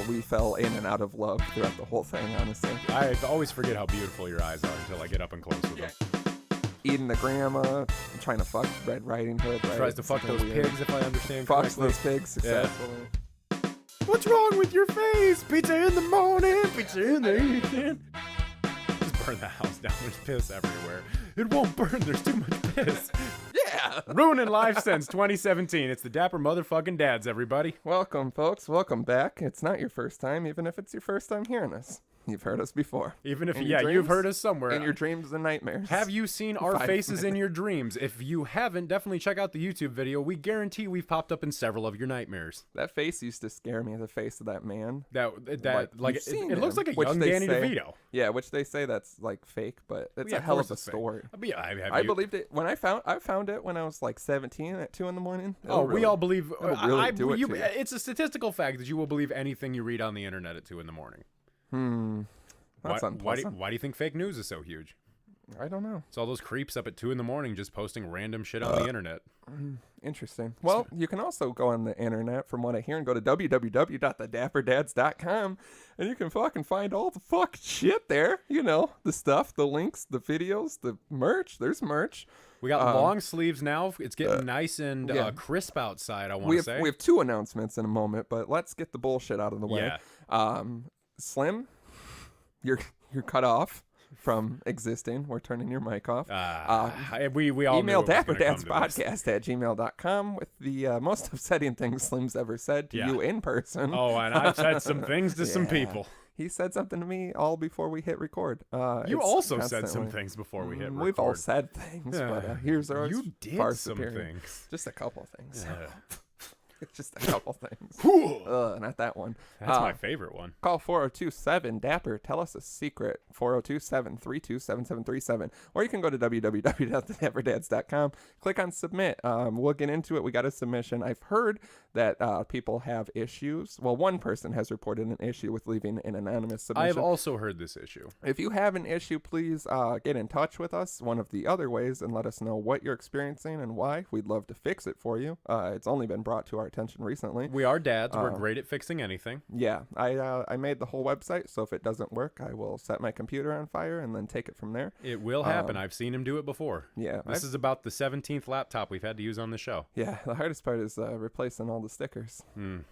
We fell in and out of love throughout the whole thing, honestly. I always forget how beautiful your eyes are until I get up and close with them. Eating the grandma, trying to fuck Red Riding Hood. Right? Tries to fuck those pigs, if I understand Fucks correctly. those pigs successfully. Yeah. What's wrong with your face? Pizza in the morning, pizza in the evening. Just burn the house down. There's piss everywhere. It won't burn. There's too much piss. Yeah. Ruining life since 2017. It's the Dapper motherfucking dads, everybody. Welcome, folks. Welcome back. It's not your first time, even if it's your first time hearing us. You've heard us before. Even if, you've heard us somewhere. In your dreams and nightmares. Have you seen our faces in your dreams? If you haven't, definitely check out the YouTube video. We guarantee we've popped up in several of your nightmares. That face used to scare me, the face of that man. It looks like a young Danny DeVito. Yeah, which they say that's like fake, but it's a hell of a story. I believed it when I found it when I was like 17 at 2 a.m. We all believe. It's a statistical fact that you will believe anything you read on the internet at 2 a.m. That's unpleasant. Why do you think fake news is so huge? I don't know. It's all those creeps up at 2 a.m. just posting random shit on the internet. Interesting. Well, you can also go on the internet, from what I hear, and go to www.dapperdadspodcast.com, and you can fucking find all the fuck shit there. You know, the stuff, the links, the videos, the merch. There's merch. We got long sleeves now. It's getting nice and crisp outside, I want to say. We have 2 announcements in a moment, but let's get the bullshit out of the way. Yeah. Slim, you're cut off from existing. We're turning your mic off. We all email knew it was dapperdadspodcast@gmail.com with the most upsetting things Slim's ever said to you in person. Oh, and I've said some things to some people. He said something to me all before we hit record. You also said some things before we hit record. We've all said things, but here's ours. You did far some superior. things. Just a couple things. Just a couple things. Not that one. That's my favorite one. Call 402-7-DAPPER. Tell us a secret. 402-732-7737. Or you can go to www.dapperdadspodcast.com. Click on submit. We'll get into it. We got a submission. I've heard that people have issues. Well, one person has reported an issue with leaving an anonymous submission. I've also heard this issue. If you have an issue, please get in touch with us one of the other ways and let us know what you're experiencing and why. We'd love to fix it for you. It's only been brought to our attention recently. We are dads. We're great at fixing anything. Yeah. I made the whole website, so if it doesn't work, I will set my computer on fire and then take it from there. It will happen. I've seen him do it before. Yeah. This is about the 17th laptop we've had to use on the show. Yeah. The hardest part is replacing all the stickers. You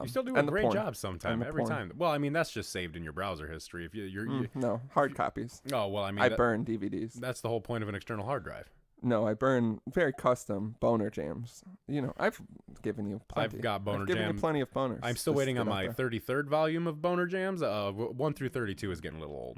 still do a great job sometime, every porn. time. Well, I mean, that's just saved in your browser history. If you no, hard copies. Oh, well, I mean, I burn DVDs. That's the whole point of an external hard drive. No, I burn very custom boner jams. You know, I've given you plenty. I've got boner I've given jams. you plenty of boners. I'm still waiting on my 33rd volume of boner jams. 1 through 32 is getting a little old.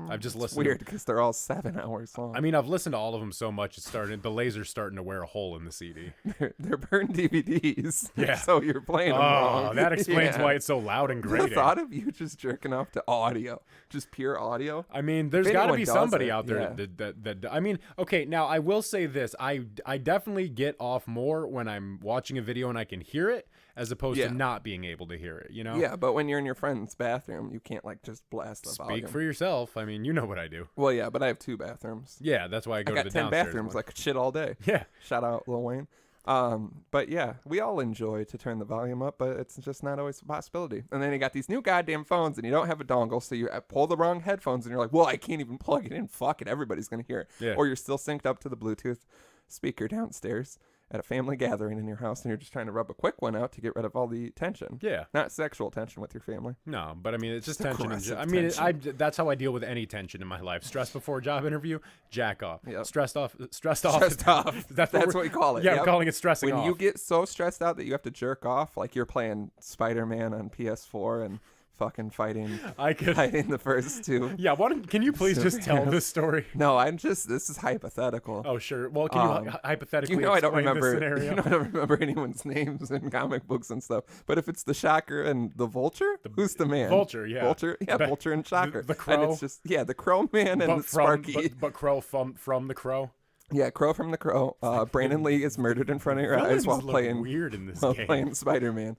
I've just listened. It's weird because they're all 7 hours long. I mean, I've listened to all of them so much it's starting. The laser's starting to wear a hole in the CD. They're burned DVDs. Yeah. So you're playing them wrong. That explains why it's so loud and grating. The thought of you just jerking off to audio, just pure audio. I mean, there's got to be somebody out there yeah. that. I mean, okay. Now I will say this: I definitely get off more when I'm watching a video and I can hear it, as opposed to not being able to hear it. You know? Yeah, but when you're in your friend's bathroom, you can't like just blast the volume. Speak for yourself. I mean, you know what I do. Well, yeah, but I have 2 bathrooms. Yeah, that's why I go to the downstairs. I got 10 bathrooms. I could shit all day. Yeah. Shout out Lil Wayne. But yeah, we all enjoy to turn the volume up, but it's just not always a possibility. And then you got these new goddamn phones and you don't have a dongle, so you pull the wrong headphones and you're like, well, I can't even plug it in. Fuck it. Everybody's going to hear it. Yeah. Or you're still synced up to the Bluetooth speaker downstairs at a family gathering in your house and you're just trying to rub a quick one out to get rid of all the tension. Yeah. Not sexual tension with your fammy. No, but I mean, it's just tension. Tension. That's how I deal with any tension in my life. Stress before a job interview, jack off. Yep. Stressed off. Stressed off. That's what we call it. Yeah, I'm calling it stressing off. When you get so stressed out that you have to jerk off, like you're playing Spider-Man on PS4 and fucking fighting the first 2. Yeah, can you please just tell this story? No, this is hypothetical. Oh, sure. Well, can you hypothetically explain I don't remember, this scenario? I don't remember anyone's names in comic books and stuff. But if it's the Shocker and the Vulture, who's the man? Vulture, yeah. Vulture and Shocker. The Crow. And it's just, the Crow Man and the Sparky. But Crow from the Crow? Yeah, Crow from the Crow. Brandon Lee is murdered in front of your eyes while playing weird in this game. Playing Spider-Man.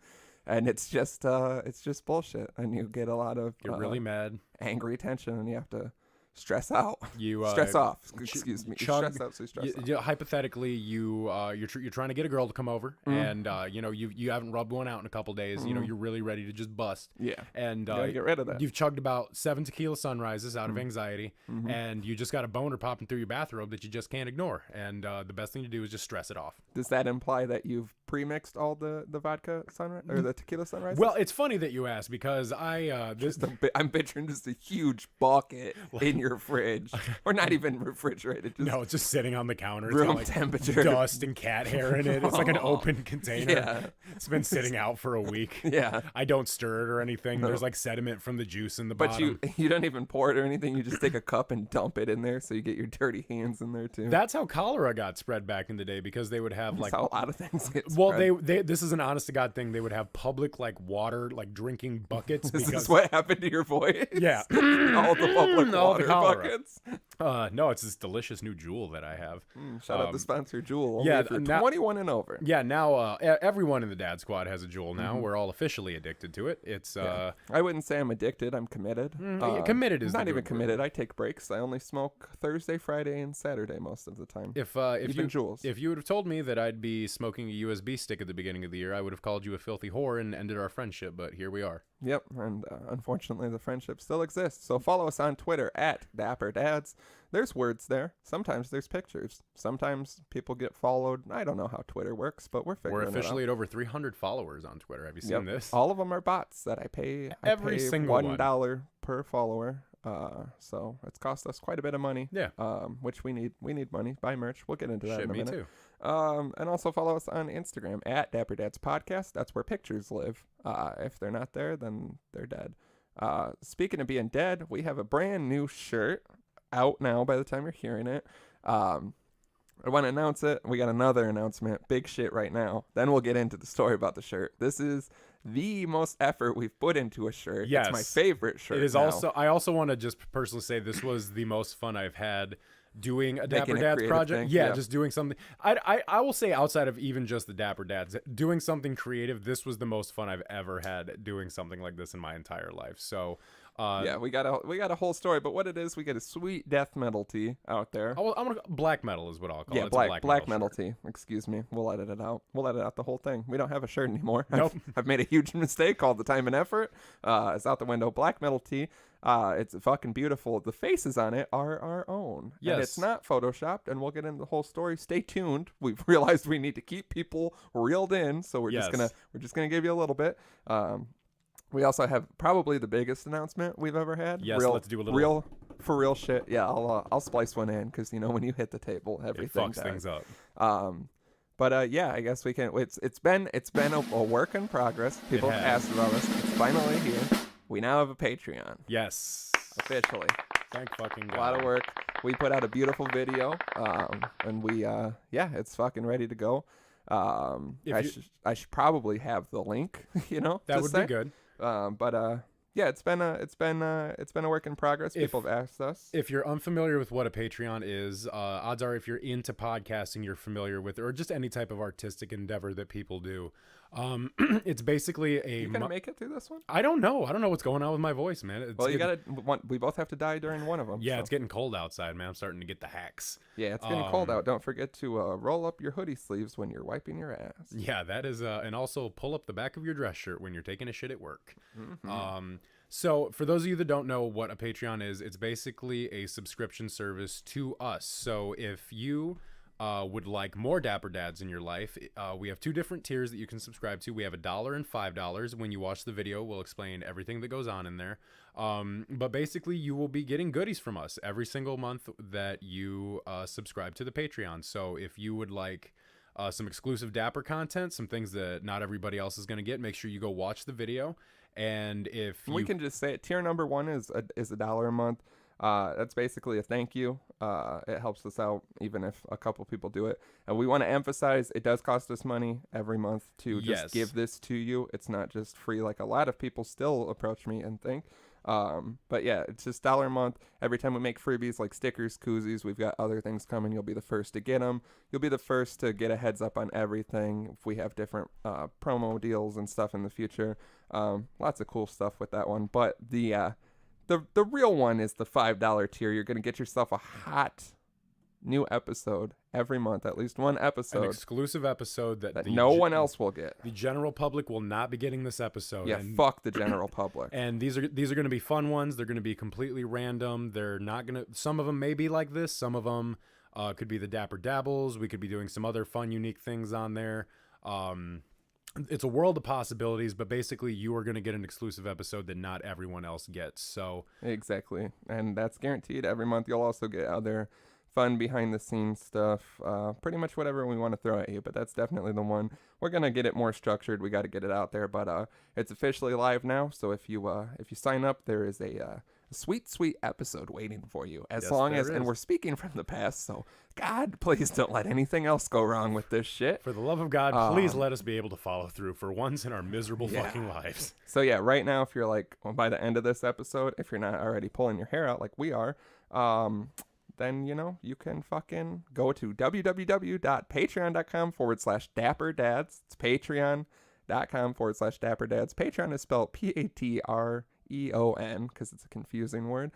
And it's just bullshit, and you get a lot of you're really mad, angry tension, and you have to stress out. You stress off. Excuse me. chug- Stress out, so you stress off. Hypothetically, you're trying to get a girl to come over, and you haven't rubbed one out in a couple days. You know, you're really ready to just bust. Yeah. And You gotta get rid of that. you've chugged about 7 tequila sunrises out of anxiety, and you just got a boner popping through your bathrobe that you just can't ignore. And the best thing to do is just stress it off. Does that imply that you've pre-mixed all the vodka sunrise or the tequila sunrise? Well, it's funny that you ask because I'm picturing just a huge bucket in your fridge, or not even refrigerated. Just no, it's just sitting on the counter. It's room got, like, temperature. dust and cat hair in it. It's like an open container. Yeah. It's been sitting out for a week. Yeah. I don't stir it or anything. No. There's like sediment from the juice in the But bottom. you don't even pour it or anything. You just take a cup and dump it in there, so you get your dirty hands in there too. That's how cholera got spread back in the day, because they would have That's like how a lot of things get well, spread. they this is an honest to God thing. They would have public like water, like drinking buckets. This because is what happened to your voice. Yeah. all the public All the water cholera. buckets. No, it's this delicious new Jewel that I have. Shout out the sponsor, Jewel. Only yeah, if you're now- 21 and over. Yeah, now everyone in the Dad Squad has a Jewel now. We're all officially addicted to it. It's I wouldn't say I'm addicted. I'm committed. committed is not the even good committed. I take breaks. I only smoke Thursday, Friday, and Saturday most of the time. if Even Jules. If you would have told me that I'd be smoking a USB stick at the beginning of the year, I would have called you a filthy whore and ended our friendship. But here we are. Yep, and unfortunately the friendship still exists. So follow us on Twitter at DapperDads. There's words there. Sometimes there's pictures. Sometimes people get followed. I don't know how Twitter works, but we're figuring We're it out. officially at over 300 followers on Twitter. Have you seen this? All of them are bots that I pay. Every single one. $1 per follower. So it's cost us quite a bit of money. Yeah. Which we need. We need money. Buy merch. We'll get into that Shit, in a me minute. too. And also follow us on Instagram at dapperdadspodcast. That's where pictures live. If they're not there, then they're dead. Speaking of being dead, we have a brand new shirt out now by the time you're hearing it. I want to announce it. We got another announcement. Big shit right now. Then we'll get into the story about the shirt. This is the most effort we've put into a shirt. Yes. It's my favorite shirt. It is now. also. I also want to just personally say this was the most fun I've had doing a Dapper Making a Dads creative project. thing, Yeah, yeah. just doing something. I will say outside of even just the Dapper Dads, doing something creative. This was the most fun I've ever had doing something like this in my entire life. So. Yeah, we got a whole story, but what it is, we get a sweet death metal tee out there. I'm gonna black metal is what I'll call it. Yeah, It's a black metal shirt. tee. Excuse me. We'll edit it out. We'll edit out the whole thing. We don't have a shirt anymore. Nope. I've made a huge mistake. All the time and effort. It's out the window. Black metal tee. It's fucking beautiful. The faces on it are our own. Yes. And it's not photoshopped, and we'll get into the whole story. Stay tuned. We've realized we need to keep people reeled in, so we're just gonna give you a little bit. We also have probably the biggest announcment we've ever had. Yes, let's do a little for real shit. Yeah, I'll splice one in because when you hit the table, It everything fucks things up. But yeah, I guess we can. It's been a work in progress. People have has. asked about us. It's finally here. We now have a Patreon Yes. officially. Thank fucking God. A lot of work. We put out a beautiful video, and we it's fucking ready to go. I should probably have the link. That would be good. Yeah, it's been a work in progress. People have asked us. If you're unfamiliar with what a Patreon is, odds are if you're into podcasting, you're familiar with it, or just any type of artistic endeavor that people do. It's basically You gonna make it through this one? I don't know. I don't know what's going on with my voice, man. We both have to die during one of them. Yeah, so. it's getting cold outside, man. I'm starting to get the hacks. Yeah, it's getting cold out. Don't forget to roll up your hoodie sleeves when you're wiping your ass. Yeah, that is, and also pull up the back of your dress shirt when you're taking a shit at work. Mm-hmm. So for those of you that don't know what a Patreon is, it's basically a subscription service to us. So if you would like more Dapper Dads in your life, we have two different tiers that you can subscribe to. We have $1 and $5. When you watch the video, we'll explain everything that goes on in there. But basically, you will be getting goodies from us every single month that you subscribe to the Patreon. So if you would like some exclusive Dapper content, some things that not everybody else is going to get, make sure you go watch the video. And if we can just say it, tier number one is $1 a month. That's basically a thank you. It helps us out even if a couple people do it. And we want to emphasize it does cost us money every month to just give this to you. It's not just free like a lot of people still approach me and think. But yeah, it's just $1 a month. Every time we make freebies like stickers, koozies, we've got other things coming. You'll be the first to get them. You'll be the first to get a heads up on everything if we have different promo deals and stuff in the future. Lots of cool stuff with that one. But the the real one is the $5 tier. You're going to get yourself a hot new episode every month, at least one episode. An exclusive episode that no one else will get. The general public will not be getting this episode. Yeah, fuck the general public. And these are going to be fun ones. They're going to be completely random. They're not going to. Some of them may be like this. Some of them could be the Dapper Dabbles. We could be doing some other fun, unique things on there. It's a world of possibilities, but basically you are going to get an exclusive episode that not everyone else gets. So exactly, and that's guaranteed. Every month you'll also get other fun behind the scenes stuff, pretty much whatever we want to throw at you, but that's definitely the one. We're going to get it more structured. We got to get it out there, but it's officially live now. So if you sign up, there is a sweet episode waiting for you, as long as, and we're speaking from the past, so God, please don't let anything else go wrong with this shit. For the love of God, please let us be able to follow through for once in our miserable fucking lives. So yeah, right now, if you're like, well, by the end of this episode, if you're not already pulling your hair out like we are, then, you can fucking go to www.patreon.com/dapperdads. It's patreon.com/dapperdads. Patreon is spelled Patreon because it's a confusing word.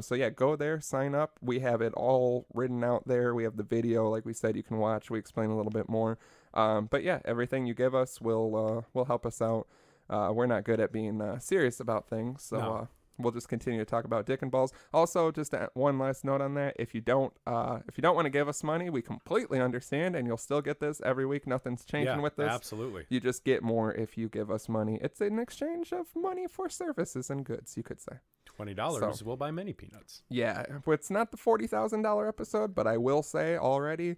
So yeah, go there, sign up. We have it all written out there. We have the video, like we said, you can watch. We explain a little bit more. But yeah, everything you give us will help us out. We're not good at being serious about things, so we'll just continue to talk about dick and balls. Also, just one last note on that: if you don't want to give us money, we completely understand, and you'll still get this every week. Nothing's changing with this. Absolutely. You just get more if you give us money. It's an exchange of money for services and goods, you could say. $20 will buy many peanuts. Yeah, it's not the $40,000 episode, but I will say already,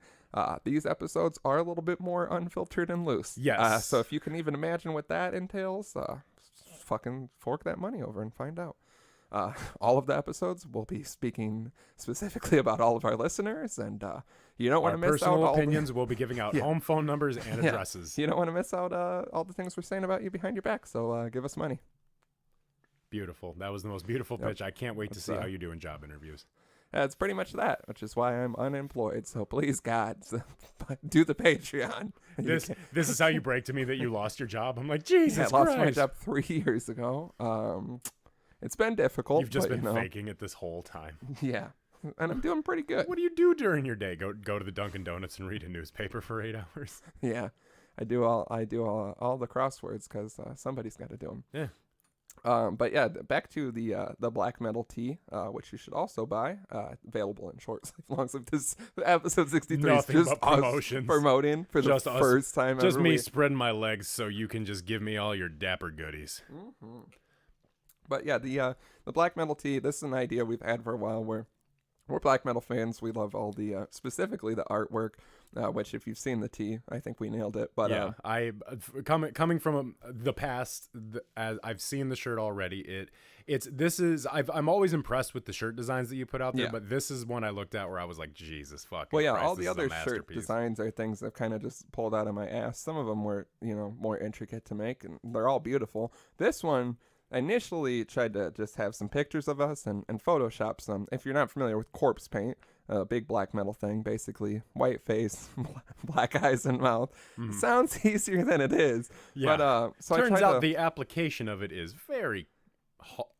these episodes are a little bit more unfiltered and loose. Yes. So if you can even imagine what that entails, fucking fork that money over and find out. All of the episodes will be speaking specifically about all of our listeners, and you don't want to miss out. Personal opinions. We'll be giving out home phone numbers and addresses. You don't want to miss out all the things we're saying about you behind your back, so give us money. Beautiful. That was the most beautiful pitch. I can't wait to see how you do in job interviews. It's pretty much that, which is why I'm unemployed. So please, God, do the Patreon. This is how you break to me that you lost your job. I'm like, Jesus Christ. I lost my job 3 years ago. It's been difficult. You've just been faking it this whole time. Yeah, and I'm doing pretty good. What do you do during your day? Go to the Dunkin' Donuts and read a newspaper for 8 hours? Yeah, I do all the crosswords because somebody's got to do them. Yeah. But yeah, back to the black metal tee, which you should also buy, available in short sleeve, long sleeve. This episode 63 Nothing is just but promotions. Us promoting for just the first time just ever. Me spreading my legs so you can just give me all your Dapper goodies. Mm-hmm. But yeah, the black metal tee, this is an idea we've had for a while where we're black metal fans. We love all the, specifically the artwork, which if you've seen the tee, I think we nailed it. But yeah, coming from the past, as I've seen the shirt already. I'm always impressed with the shirt designs that you put out there, but this is one I looked at where I was like, Jesus fucking Well, yeah, Christ, all the other shirt designs are things I've kind of just pulled out of my ass. Some of them were, more intricate to make, and they're all beautiful. This one, I initially tried to just have some pictures of us and Photoshop some. If you're not familiar with corpse paint, a big black metal thing, basically white face, black eyes and mouth. Mm-hmm. Sounds easier than it is. Yeah. But, so turns out the application of it is very,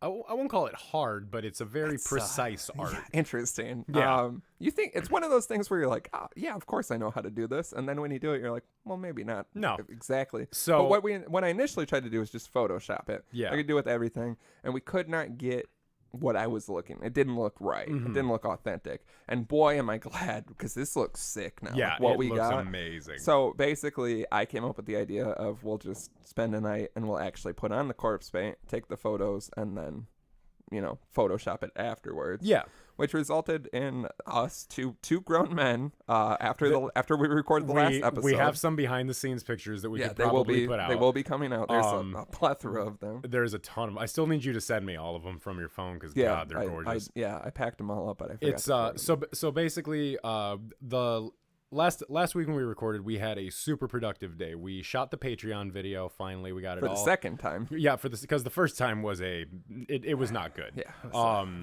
I won't call it hard, but it's a very precise art. Yeah, interesting. Yeah. You think it's one of those things where you're like, oh, yeah, of course I know how to do this. And then when you do it, you're like, well, maybe not. No. Exactly. So but what I initially tried to do was just Photoshop it. Yeah. I could do it with everything. And we could not get what I was looking. It didn't look right. Mm-hmm. It didn't look authentic. And boy, am I glad, because this looks sick now. Yeah, like what it we looks got. amazing. So basically, I came up with the idea of we'll just spend a night and we'll actually put on the corpse paint, take the photos, and then, Photoshop it afterwards. Yeah. Which resulted in us two grown men after we recorded the last episode. We have some behind the scenes pictures that we could probably put out. They will be coming out. There's a plethora of them. There's a ton of them. I still need you to send me all of them from your phone because God, they're gorgeous. I packed them all up, but I forgot. It's so basically the last week when we recorded, we had a super productive day. We shot the Patreon video. Finally, we got it for the second time. Yeah, because the first time was it was not good. Yeah,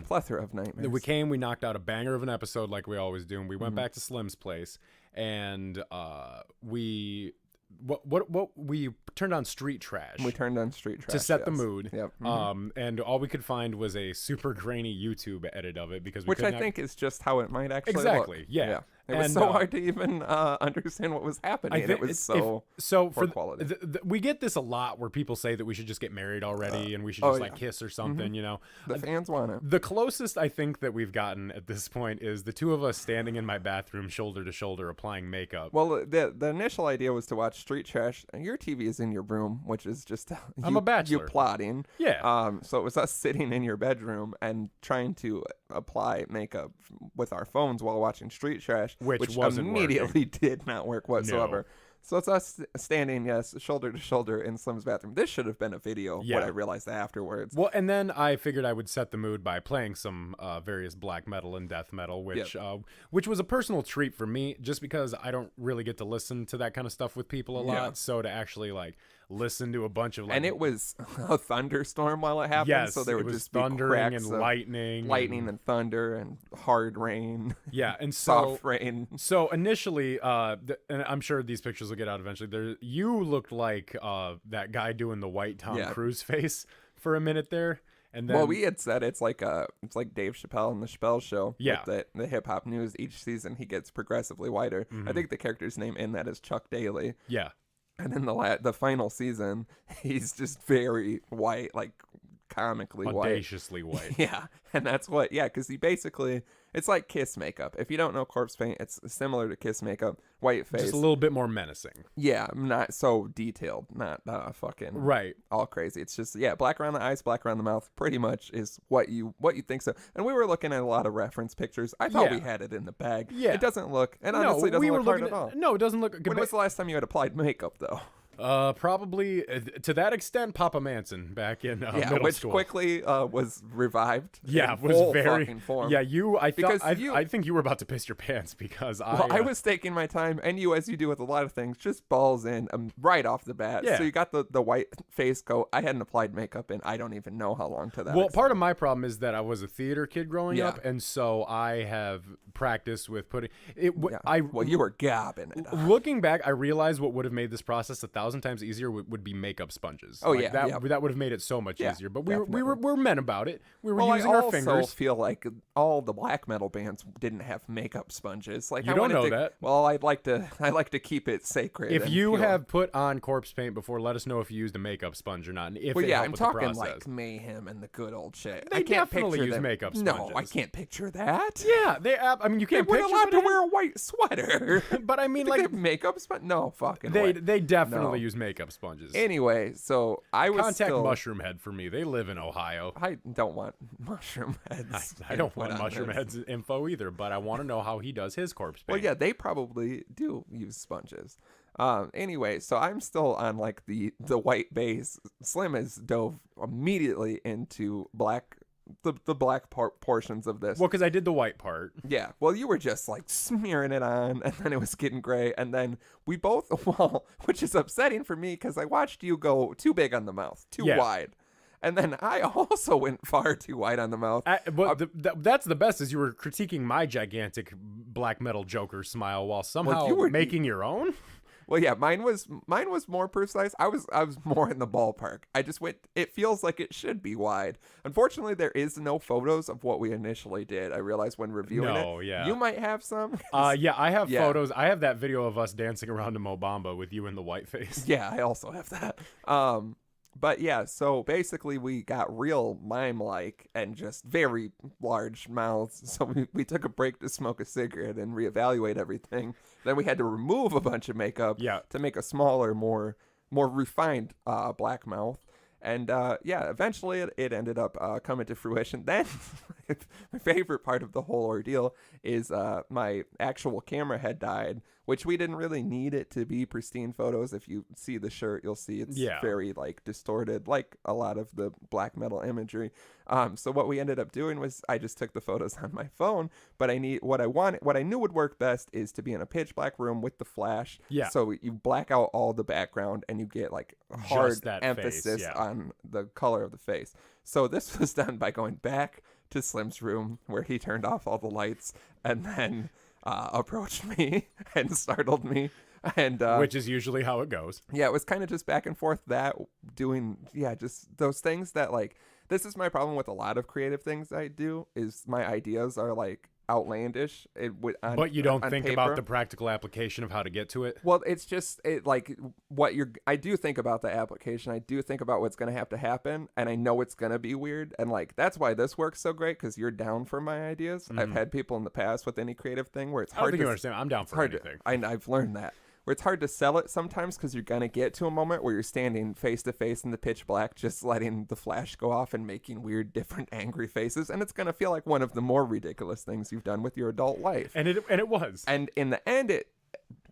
plethora of nightmares. We knocked out a banger of an episode like we always do. And we went back to Slim's place, and we what we turned on Street Trash. We turned on Street Trash to set the mood. Yep. And all we could find was a super grainy YouTube edit of it because which I think is just how it might actually exactly look. yeah. It was so hard to even understand what was happening. It was so poor quality. We get this a lot where people say that we should just get married already and we should just like kiss or something, you know. The fans want it. The closest I think that we've gotten at this point is the two of us standing in my bathroom shoulder to shoulder applying makeup. Well, the initial idea was to watch Street Trash. Your TV is in your room, which is just I'm a bachelor. You plotting. Yeah. So it was us sitting in your bedroom and trying to apply makeup with our phones while watching Street Trash, which wasn't immediately working. did not work whatsoever. No. So it's us standing, shoulder to shoulder in Slim's bathroom. This should have been a video, what I realized afterwards. Well, and then I figured I would set the mood by playing some various black metal and death metal, which was a personal treat for me, just because I don't really get to listen to that kind of stuff with people a lot. Yeah. So to actually like listen to a bunch of and it was a thunderstorm while it happened. Yes, so there would just be thundering cracks and lightning and thunder and hard rain. Yeah, and soft rain. So initially, and I'm sure these pictures will get out eventually. You looked like that guy doing the white Tom Cruise face for a minute there. And then, well, we had said it's like Dave Chappelle and the Chappelle Show. Yeah. With the hip hop news, each season he gets progressively whiter. I think the character's name in that is Chuck Daly. Yeah. And in the final season, he's just very white, like comically audaciously white. Yeah, and that's what. Yeah, because he basically, it's like Kiss makeup. If you don't know corpse paint, it's similar to Kiss makeup. White face, just a little bit more menacing. Yeah, not so detailed, not fucking right, all crazy. It's just black around the eyes, black around the mouth. Pretty much is what you think so. And we were looking at a lot of reference pictures. I thought we had it in the bag. Yeah, it doesn't look, and honestly, it doesn't look hard at all. No, it doesn't look. When was the last time you had applied makeup though? Probably to that extent, Papa Manson back in middle school, quickly was revived. Yeah, was very form. Yeah, I think you were about to piss your pants because I was taking my time, and you, as you do with a lot of things, just balls in right off the bat. Yeah. So you got the white face coat. I hadn't applied makeup in I don't even know how long to that. Well, part of my problem is that I was a theater kid growing up, and so I have practiced with putting it. Well, you were gabbing it. Looking back, I realized what would have made this process 1,000 times easier would be makeup sponges. Oh, that would have made it so much easier. But we're men about it. We were using our fingers. I also feel like all the black metal bands didn't have makeup sponges. Like you don't know that. Well, I like to keep it sacred. If you have put on corpse paint before, let us know if you used a makeup sponge or not. And if I'm talking like Mayhem and the good old shit. They definitely use makeup sponges. No, I can't picture that. Yeah, you can't. They weren't allowed to wear a white sweater. But I mean, like makeup sponge. No, fucking. They definitely use makeup sponges. Anyway, so I was contact Mushroom Head for me. They live in Ohio. I don't want Mushroom Heads. I don't want Mushroom Head's info either, but I want to know how he does his corpse paint. Well, yeah, they probably do use sponges. Anyway, so I'm still on like the white base. Slim has dove immediately into black. The black portions of this. Well, because I did the white part. Yeah. Well, you were just like smearing it on, and then it was getting gray, and then we both, which is upsetting for me because I watched you go too big on the mouth, too wide. And then I also went far too wide on the mouth. That's the best is you were critiquing my gigantic black metal Joker smile while somehow you were making your own. Well, yeah, mine was more precise. I was more in the ballpark. I just went. It feels like it should be wide. Unfortunately, there is no photos of what we initially did. I realized when reviewing it. Yeah. You might have some. Yeah, I have photos. I have that video of us dancing around to Mo Bamba with you in the white face. Yeah, I also have that. But yeah, so basically we got real mime-like and just very large mouths. So we took a break to smoke a cigarette and reevaluate everything. Then we had to remove a bunch of makeup to make a smaller, more refined black mouth. And eventually it ended up coming to fruition. Then my favorite part of the whole ordeal is my actual camera had died, which we didn't really need it to be pristine photos. If you see the shirt, you'll see it's very like distorted, like a lot of the black metal imagery. So what we ended up doing was I just took the photos on my phone, but what I knew would work best is to be in a pitch black room with the flash. Yeah. So you black out all the background and you get like hard emphasis on the color of the face. So this was done by going back to Slim's room where he turned off all the lights and then approached me and startled me. And which is usually how it goes. yeah, it was kind of just back and forth that doing, just those things that like, this is my problem with a lot of creative things I do is my ideas are like outlandish. But you don't on think paper. about the practical application of how to get to it. Well, it's just like I do think about the application. I do think about what's going to have to happen, and I know it's going to be weird. And like, that's why this works so great, because you're down for my ideas. I've had people in the past with any creative thing where it's I don't hard think to you understand. I'm down for anything. I've learned that. Where it's hard to sell it sometimes because you're going to get to a moment where you're standing face to face in the pitch black, just letting the flash go off and making weird, different, angry faces. And it's going to feel like one of the more ridiculous things you've done with your adult life. And it was. And in the end, it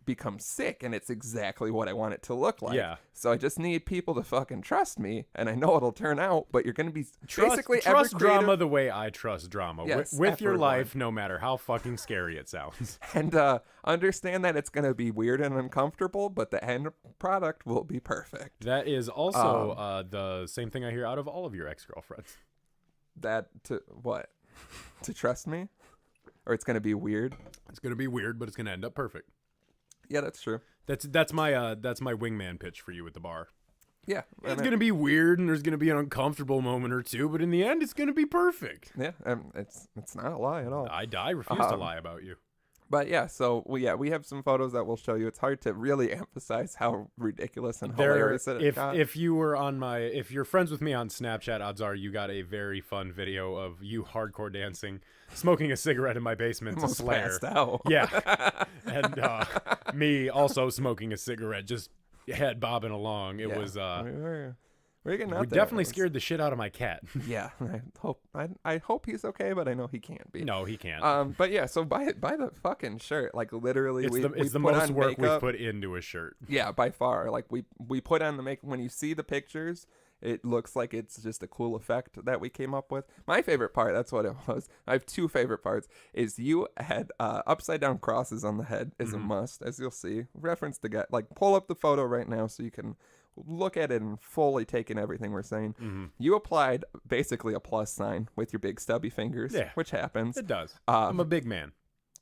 becomes sick, and it's exactly what I want it to look like. Yeah. So I just need people to fucking trust me, and I know it'll turn out, but you're going to be Trust basically every creative... drama the way I trust drama. Yes, with your everyone. life, no matter how fucking scary it sounds. And understand that it's going to be weird and uncomfortable, but the end product will be perfect. That is also the same thing I hear out of all of your ex-girlfriends. That to what? To trust me? Or it's going to be weird? It's going to be weird, but it's going to end up perfect. Yeah, that's true. That's my wingman pitch for you at the bar. Yeah. It's going to be weird, and there's going to be an uncomfortable moment or two, but in the end, it's going to be perfect. Yeah, it's not a lie at all. I refuse to lie about you. But yeah, so we have some photos that we'll show you. It's hard to really emphasize how ridiculous and hilarious it got. If you're friends with me on Snapchat, odds are you got a very fun video of you hardcore dancing, smoking a cigarette in my basement to Slayer. Passed out. Yeah, and me also smoking a cigarette, just head bobbing along. It was we're getting out we there. definitely scared the shit out of my cat. Yeah, I hope he's okay, but I know he can't be. No, he can't. But yeah, so buy the fucking shirt. Like literally, it's the most work we've put into a shirt. Yeah, by far. Like we put on the makeup. When you see the pictures, it looks like it's just a cool effect that we came up with. My favorite part, that's what it was. I have two favorite parts. Is you had upside down crosses on the head is a must, as you'll see. Reference the guy. Like pull up the photo right now so you can look at it and fully take in everything we're saying. You applied basically a plus sign with your big stubby fingers, which happens. It does. I'm a big man.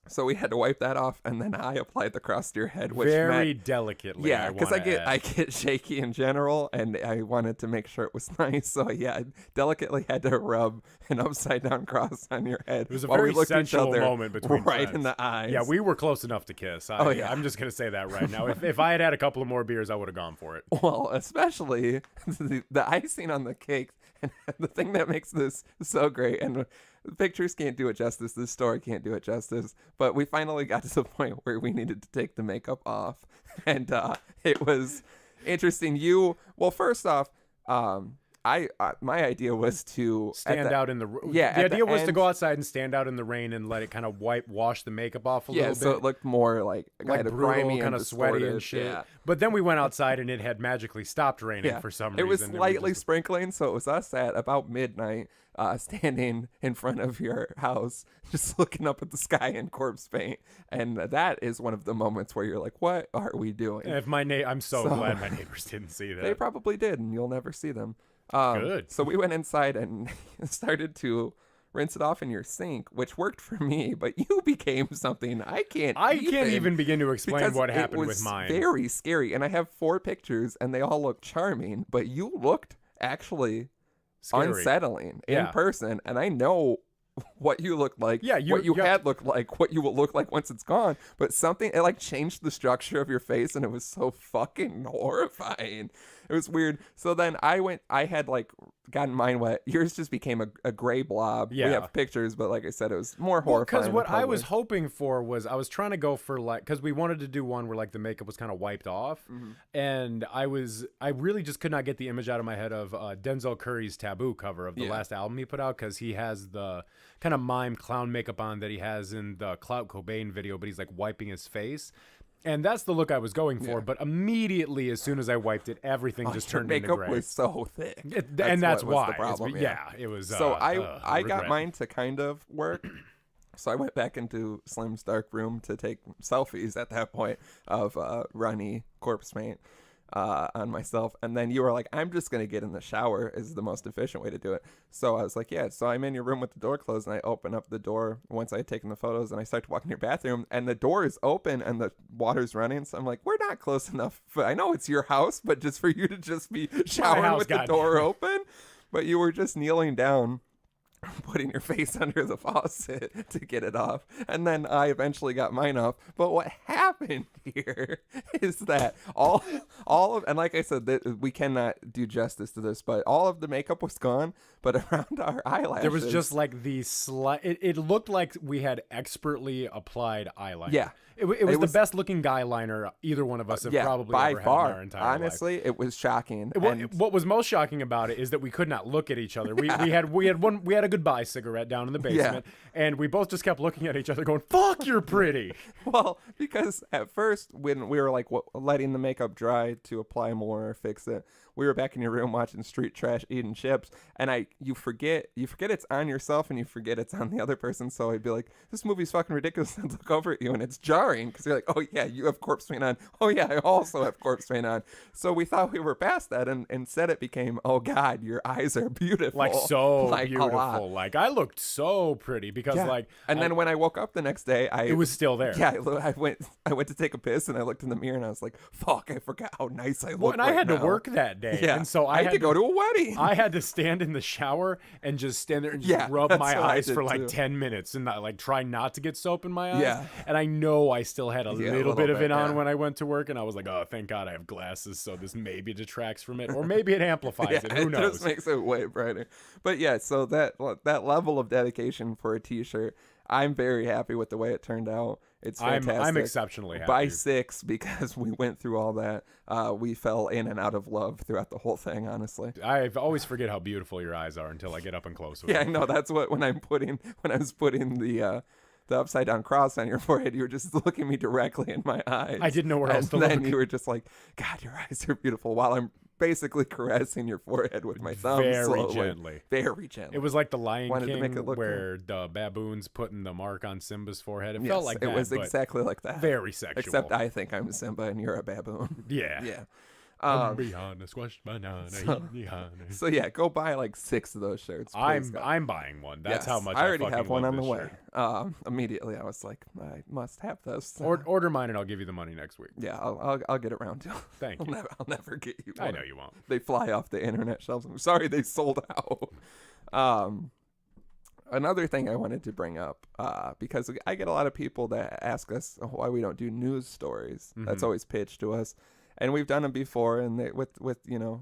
So we had to wipe that off, and then I applied the cross to your head, which very meant, delicately. Yeah, because I get shaky in general, and I wanted to make sure it was nice. So yeah, I delicately had to rub an upside down cross on your head. It was a while very we looked sensual each other moment between right friends. in the eyes. Yeah, we were close enough to kiss. I'm just gonna say that right now. If I had a couple of more beers, I would have gone for it. Well, especially the icing on the cake, and the thing that makes this so great, and the pictures can't do it justice, this story can't do it justice, but we finally got to the point where we needed to take the makeup off, and it was interesting. First off, my idea was to stand out in the rain. Yeah, the idea was to go outside and stand out in the rain and let it kind of wash the makeup off a little bit. So it looked more like kind of brutal, grimy kind and of sweaty and shit. Yeah. But then we went outside and it had magically stopped raining for some reason. It was slightly sprinkling, so it was us at about midnight, standing in front of your house, just looking up at the sky in corpse paint, and that is one of the moments where you're like, "What are we doing?" I'm so glad my neighbors didn't see that. They probably did, and you'll never see them. Good. So we went inside and started to rinse it off in your sink, which worked for me, but you became something I can't even begin to explain what happened with mine. It was very scary, and I have 4 pictures, and they all look charming, but you looked actually scary. Unsettling in person, and I know what you looked like, what you had looked like, what you will look like once it's gone, but it like changed the structure of your face, and it was so fucking horrifying. It was weird. So then I had like gotten mine wet. Yours just became a gray blob. Yeah. We have pictures, but like I said, it was more horrifying. Because what I was hoping for was, I was trying to go for like, because we wanted to do one where like the makeup was kind of wiped off, and I really just could not get the image out of my head of Denzel Curry's Taboo cover of the last album he put out, because he has the kind of mime clown makeup on that he has in the Clout Cobain video, but he's like wiping his face. And that's the look I was going for, but immediately, as soon as I wiped it, everything just turned into gray. Makeup was so thick, that's why. The problem. It was. So I got mine to kind of work. So I went back into Slim's dark room to take selfies at that point of runny corpse paint. on myself. And then you were like, I'm just going to get in the shower is the most efficient way to do it. So I was like, yeah. So I'm in your room with the door closed, and I open up the door once I had taken the photos, and I start to walk in your bathroom, and the door is open and the water's running. So I'm like, we're not close enough. I know it's your house, but just for you to just be showering with the door open. But you were just kneeling down, putting your face under the faucet to get it off. And then I eventually got mine off. But what happened here is that all of, and like I said, that we cannot do justice to this, but all of the makeup was gone, but around our eyelashes. There was just like the it looked like we had expertly applied eyeliner. Yeah. It was the best looking guy liner either one of us have probably by ever far. had in our entire life. Honestly, it was shocking. What was most shocking about it is that we could not look at each other. We had a goodbye cigarette down in the basement, and we both just kept looking at each other, going, "Fuck, you're pretty." Well, because at first when we were like letting the makeup dry to apply more or fix it, we were back in your room watching Street Trash, eating chips, and you forget it's on yourself and you forget it's on the other person. So I'd be like, "This movie's fucking ridiculous." And look over at you, and it's jarring because you're like, "Oh yeah, you have corpse paint on. Oh yeah, I also have corpse paint on." So we thought we were past that, and instead it became, "Oh God, your eyes are beautiful." Like so like, beautiful. Like I looked so pretty because then when I woke up the next day, it was still there. Yeah, I went to take a piss, and I looked in the mirror, and I was like, "Fuck, I forgot how nice I look." Well, and I had to work that day, and so I had to go to a wedding. I had to stand in the shower and just stand there and just rub my eyes for like 10 minutes and not, like try not to get soap in my eyes. Yeah. And I know I still had a little bit of it on yeah. when I went to work, and I was like, "Oh, thank God I have glasses, so this maybe detracts from it, or maybe it amplifies it. Who knows?" It just makes it way brighter. But yeah, so that level of dedication for a t-shirt, I'm very happy with the way it turned out. It's fantastic. I'm exceptionally happy. By 6, because we went through all that, we fell in and out of love throughout the whole thing, honestly. I always forget how beautiful your eyes are until I get up and close with Yeah, them. I know. That's what, when I was putting the upside down cross on your forehead, you were just looking me directly in my eyes. I didn't know where else to look. And then look. you were just like, "God, your eyes are beautiful," while I'm basically caressing your forehead with my thumb slowly. Very gently. It was like the Lion Wanted to King make it look where the baboon's putting the mark on Simba's forehead. It felt like that. It was exactly like that. Very sexual. Except I think I'm Simba and you're a baboon. Yeah. Yeah. Beyond a squashed banana. So yeah, go buy like 6 of those shirts. I'm buying one. That's how much I already fucking have one love on the this way. shirt. Immediately I was like, I must have this. Order mine and I'll give you the money next week. Yeah, I'll get around to it. Thank you. I'll never get you one. I know you won't. They fly off the internet shelves. I'm sorry they sold out. Another thing I wanted to bring up, because I get a lot of people that ask us why we don't do news stories. Mm-hmm. That's always pitched to us. And we've done them before, and with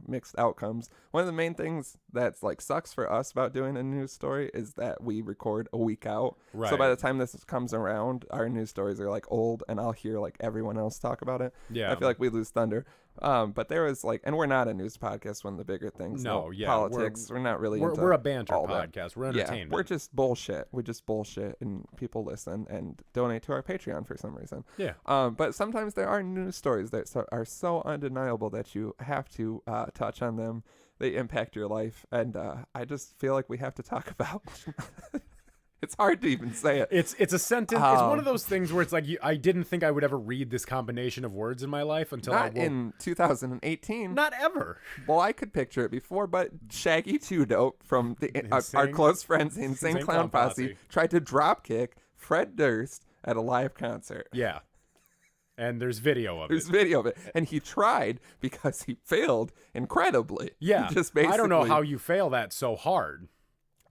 mixed outcomes. One of the main things that's like sucks for us about doing a news story is that we record a week out. Right. So by the time this comes around, our news stories are like old, and I'll hear like everyone else talk about it. Yeah. I feel like we lose thunder. But there was like, and we're not a news podcast. One of the bigger things. No, yeah, politics. We're not really. We're a banter all podcast. That. We're entertainment. Yeah, we're just bullshit. We just bullshit, and people listen and donate to our Patreon for some reason. Yeah. But sometimes there are news stories that are so undeniable that you have to touch on them. They impact your life, and I just feel like we have to talk about. It's hard to even say it. It's a sentence. It's one of those things where it's like I didn't think I would ever read this combination of words in my life until not in 2018. Not ever. Well, I could picture it before, but Shaggy 2 Dope from our close friends Insane Clown Posse tried to dropkick Fred Durst at a live concert. Yeah. And there's video of it. There's video of it. And he tried because he failed incredibly. Yeah. He just basically, I don't know how you fail that so hard.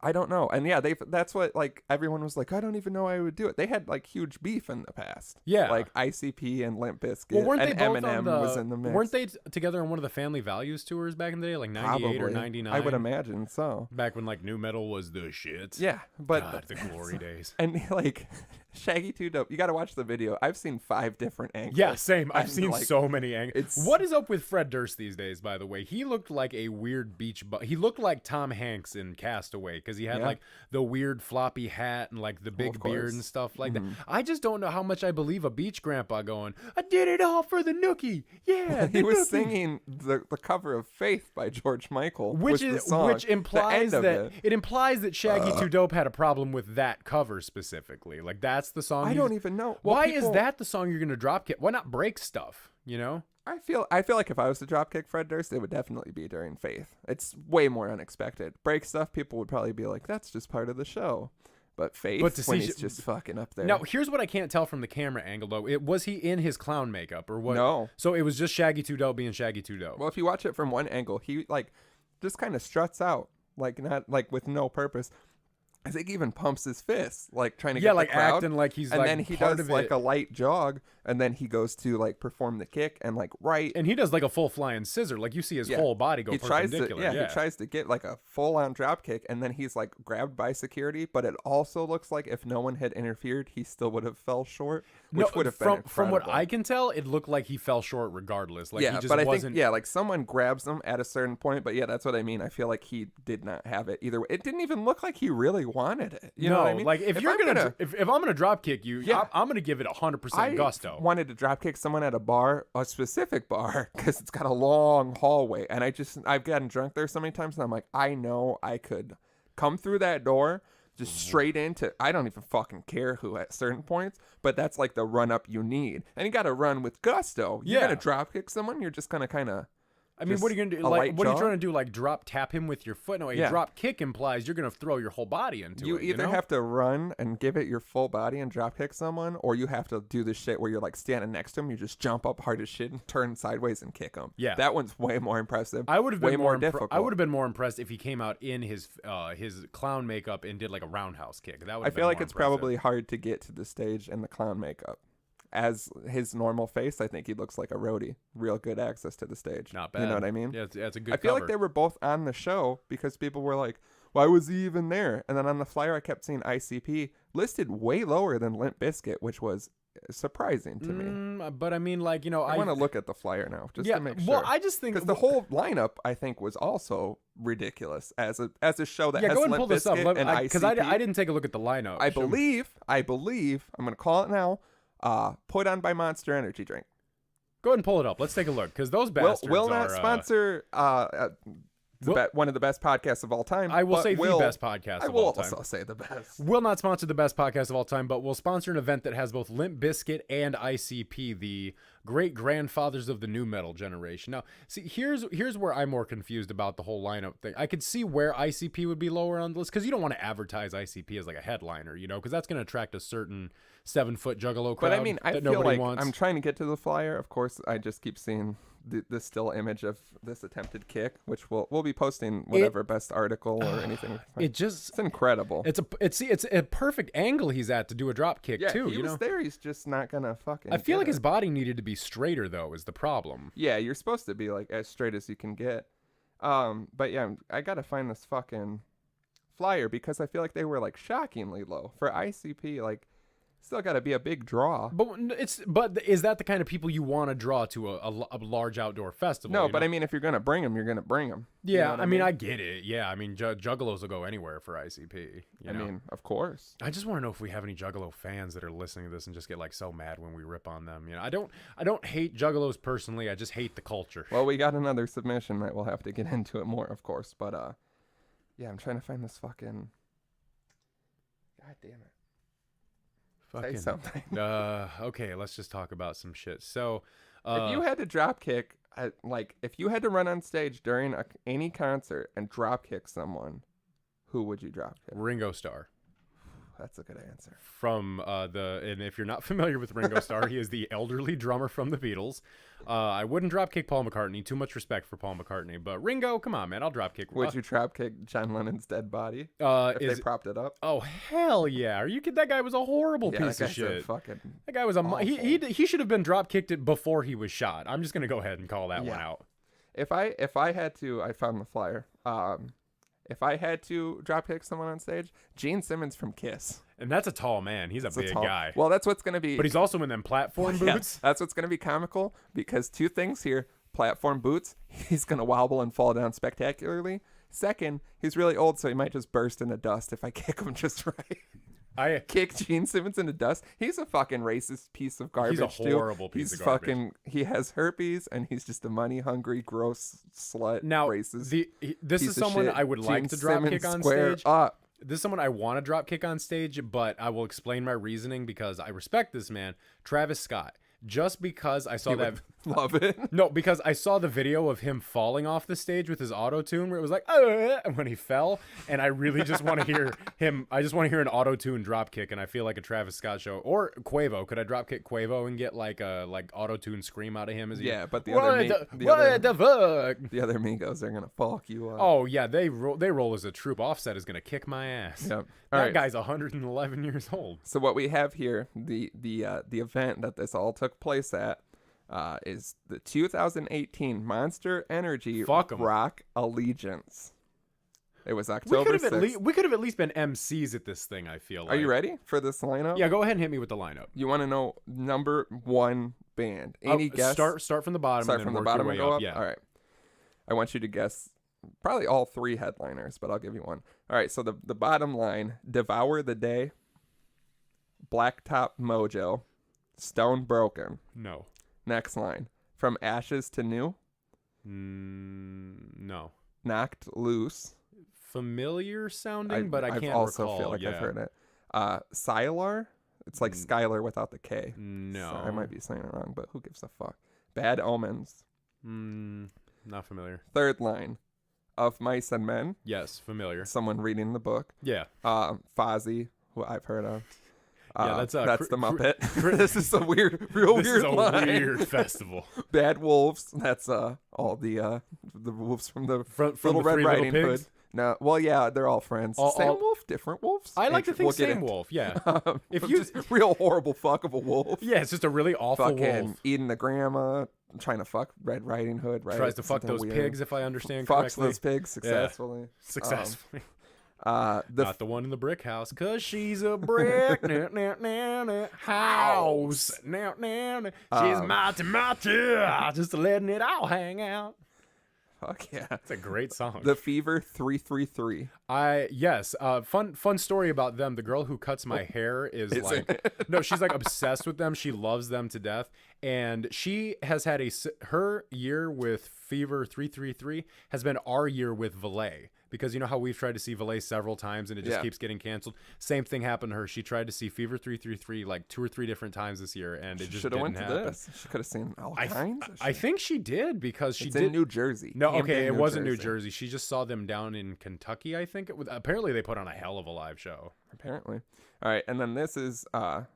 I don't know. And yeah, that's what, like, everyone was like, I don't even know I would do it. They had like huge beef in the past. Yeah. Like ICP and Limp Bizkit and Eminem was in the mix. Weren't they together on one of the Family Values tours back in the day, like 98 or 99? I would imagine so. Back when like nu metal was the shit. Yeah. But God, the glory days. And like Shaggy 2 Dope, you got to watch the video. I've seen 5 different angles. Yeah, same. I've seen like, so many angles. What What is up with Fred Durst these days, by the way? He looked like a weird beach he looked like Tom Hanks in Castaway because he had like the weird floppy hat and like the big beard and stuff like that. I just don't know how much I believe a beach grandpa going, I did it all for the nookie. Yeah. He was singing the cover of Faith by George Michael, which implies that it implies that Shaggy 2 Dope had a problem with that cover specifically. Like that's the song. I don't even know. Why is that the song you're going to drop kick? Why not break stuff, you know? I feel like if I was to drop kick Fred Durst, it would definitely be during Faith. It's way more unexpected. Break stuff, people would probably be like, that's just part of the show. But Faith, when he's just fucking up there. Now, here's what I can't tell from the camera angle, though. Was he in his clown makeup or what? No. So it was just Shaggy 2 being Shaggy 2. Well, if you watch it from one angle, he like just kind of struts out, like not like with no purpose. I think he even pumps his fists, like trying to get the crowd. Acting like he's and like then he part does of like it. a light jog, and then he goes to like perform the kick, and like And he does like a full flying scissor, like you see his whole body go perpendicular. He tries to get like a full on drop kick, and then he's like grabbed by security. But it also looks like if no one had interfered, he still would have fell short, which would have been incredible. From what I can tell, it looked like he fell short regardless. Like yeah, he just but I wasn't. think like someone grabs him at a certain point. But yeah, that's what I mean. I feel like he did not have it either way. It didn't even look like he really wanted it. You know what I mean? Like if I'm gonna drop kick you, I'm gonna give it 100% gusto. I wanted to drop kick someone at a bar, a specific bar, because it's got a long hallway, and I've gotten drunk there so many times, and I'm like, I know I could come through that door just straight into. I don't even fucking care who at certain points, but that's like the run up you need, and you got to run with gusto. You're gonna drop kick someone, you're just gonna kind of. I mean, what are you gonna do? Like, what are you trying to do? Like, drop tap him with your foot? No, a drop kick implies you're gonna throw your whole body into it. You either have to run and give it your full body and drop kick someone, or you have to do this shit where you're like standing next to him, you just jump up hard as shit and turn sideways and kick him. Yeah, that one's way more impressive. I would have been way more difficult. I would have been more impressed if he came out in his clown makeup and did like a roundhouse kick. That would. I feel like it's probably hard to get to the stage in the clown makeup. As his normal face, I think he looks like a roadie. Real good access to the stage. Not bad. You know what I mean? Yeah, it's a good I feel cover. like they were both on the show because people were like, why was he even there? And then on the flyer, I kept seeing ICP listed way lower than Limp Bizkit, which was surprising to me. But I mean, like, I want to look at the flyer now just to make sure. Well, I just think because the whole lineup, I think, was also ridiculous as a show that has go and Limp pull this up Bizkit and ICP. because I didn't take a look at the lineup. I believe. I'm going to call it now. Put on by Monster Energy drink. Go ahead and pull it up. Let's take a look because those bastards will not sponsor one of the best podcasts of all time. I will say the best podcast of all time. I will also say the best. Will not sponsor the best podcast of all time, but will sponsor an event that has both Limp Bizkit and ICP, the great grandfathers of the new metal generation. Now, see, here's where I'm more confused about the whole lineup thing. I could see where ICP would be lower on the list because you don't want to advertise ICP as like a headliner, because that's going to attract a certain 7-foot juggalo crowd. But I mean, I feel like wants. I'm trying to get to the flyer. Of course, I just keep seeing the still image of this attempted kick, which we'll be posting whatever best article or anything. It's incredible. It's a perfect angle he's at to do a drop kick too. He was there. He's just not gonna fucking. I feel like his body needed to be straighter though. Is the problem? Yeah, you're supposed to be like as straight as you can get. But yeah, I gotta find this fucking flyer because I feel like they were like shockingly low for ICP. Like, still got to be a big draw. But is that the kind of people you want to draw to a large outdoor festival? No, but I mean, if you're gonna bring them, you're gonna bring them. Yeah, I mean, I get it. Yeah, I mean, juggalos will go anywhere for ICP. I mean, of course. I just want to know if we have any juggalo fans that are listening to this and just get like so mad when we rip on them. I don't hate juggalos personally. I just hate the culture. Well, we got another submission that we'll have to get into it more, of course. But yeah, I'm trying to find this fucking. God damn it. Say something. Okay, let's just talk about some shit. So, if you had to drop kick, if you had to run on stage during any concert and drop kick someone, who would you drop kick? Ringo Starr. That's a good answer. From and if you're not familiar with Ringo Starr, he is the elderly drummer from the Beatles. I wouldn't drop kick Paul McCartney. Too much respect for Paul McCartney. But Ringo, come on, man, I'll drop kick. Would you drop kick John Lennon's dead body if they propped it up? Oh hell yeah! Are you kidding? That guy was a horrible piece of shit. That guy was he should have been drop kicked it before he was shot. I'm just gonna go ahead and call that one out. If I had to, I found the flyer. If I had to drop kick someone on stage, Gene Simmons from Kiss. And that's a tall man. He's a big guy. Well, that's what's going to be. But he's also in them platform boots. That's what's going to be comical because two things here. Platform boots, he's going to wobble and fall down spectacularly. Second, he's really old, so he might just burst into dust if I kick him just right. I kick Gene Simmons into dust. He's a fucking racist piece of garbage. He's a horrible piece of garbage. He has herpes, and he's just a money-hungry, gross slut. Now, racist. This is someone I would like to drop kick on stage. This is someone I want to drop kick on stage, but I will explain my reasoning because I respect this man, Travis Scott. Just because I saw Love it. No, because I saw the video of him falling off the stage with his auto-tune where it was like, when he fell, and I really just want to hear him. I just want to hear an auto-tune drop kick, and I feel like a Travis Scott show. Or Quavo. Could I drop kick Quavo and get like a auto-tune scream out of him? As Yeah, but the what other the fuck? the other Migos are gonna fuck you up. Oh yeah, they roll as a troop. Offset is gonna kick my ass. Yep. That guy's 111 years old. So what we have here, the event that this all took place at, is the 2018 Monster Energy Fuck 'em. Rock Allegiance. It was October 6th. We could have at least been MCs at this thing, I feel like. Are you ready for this lineup? Yeah, go ahead and hit me with the lineup. You want to know number one band? Any guess? Start from the bottom. Start and then from the work bottom your and way go up. up? Yeah. All right. I want you to guess probably all three headliners, but I'll give you one. All right, so the bottom line, Devour the Day, Blacktop Mojo, Stone Broken. No. Next line, From Ashes to New, No. Knocked Loose. Familiar sounding, but I can't also recall. feel like I've heard it. Sylar. It's like Skylar without the K. No. Sorry, I might be saying it wrong, but who gives a fuck? Bad Omens. Not familiar. Third line, Of Mice and Men. Yes, familiar. Someone reading the book. Yeah. Fozzie, who I've heard of. Yeah, that's the Muppet. This is a weird line. This is a weird festival. Bad Wolves. That's all the wolves from the From Little the Red Three Riding Little Hood. Pigs? No, well, yeah, they're all friends. Same wolf, different wolves. I like to think We'll get same it. wolf. Yeah. If Just real horrible fuck of a wolf. Yeah, it's just a really awful Fucking wolf. eating the grandma, trying to fuck Red Riding Hood. Right? Tries to fuck Something those weird. pigs, if I understand Fucks correctly. those pigs successfully. Successfully. The Not the one in the brick house, cause she's a brick house. She's mighty, just letting it all hang out. fuck yeah. It's a great song. The Fever 333. Yes. Fun story about them. The girl who cuts my hair is no, she's like obsessed with them. She loves them to death, and she has had her year with Fever 333 has been our year with Valet. Because you know how we've tried to see Valet several times and it just keeps getting canceled? Same thing happened to her. She tried to see Fever 333 like 2 or 3 different times this year, and it just didn't happen. Should have went to this. She could have seen all kinds of shit. I think she did because she It's did. in New Jersey. No, Camden, okay, it New wasn't New Jersey. Jersey. She just saw them down in Kentucky, I think. Apparently, they put on a hell of a live show. Apparently. All right, and then this is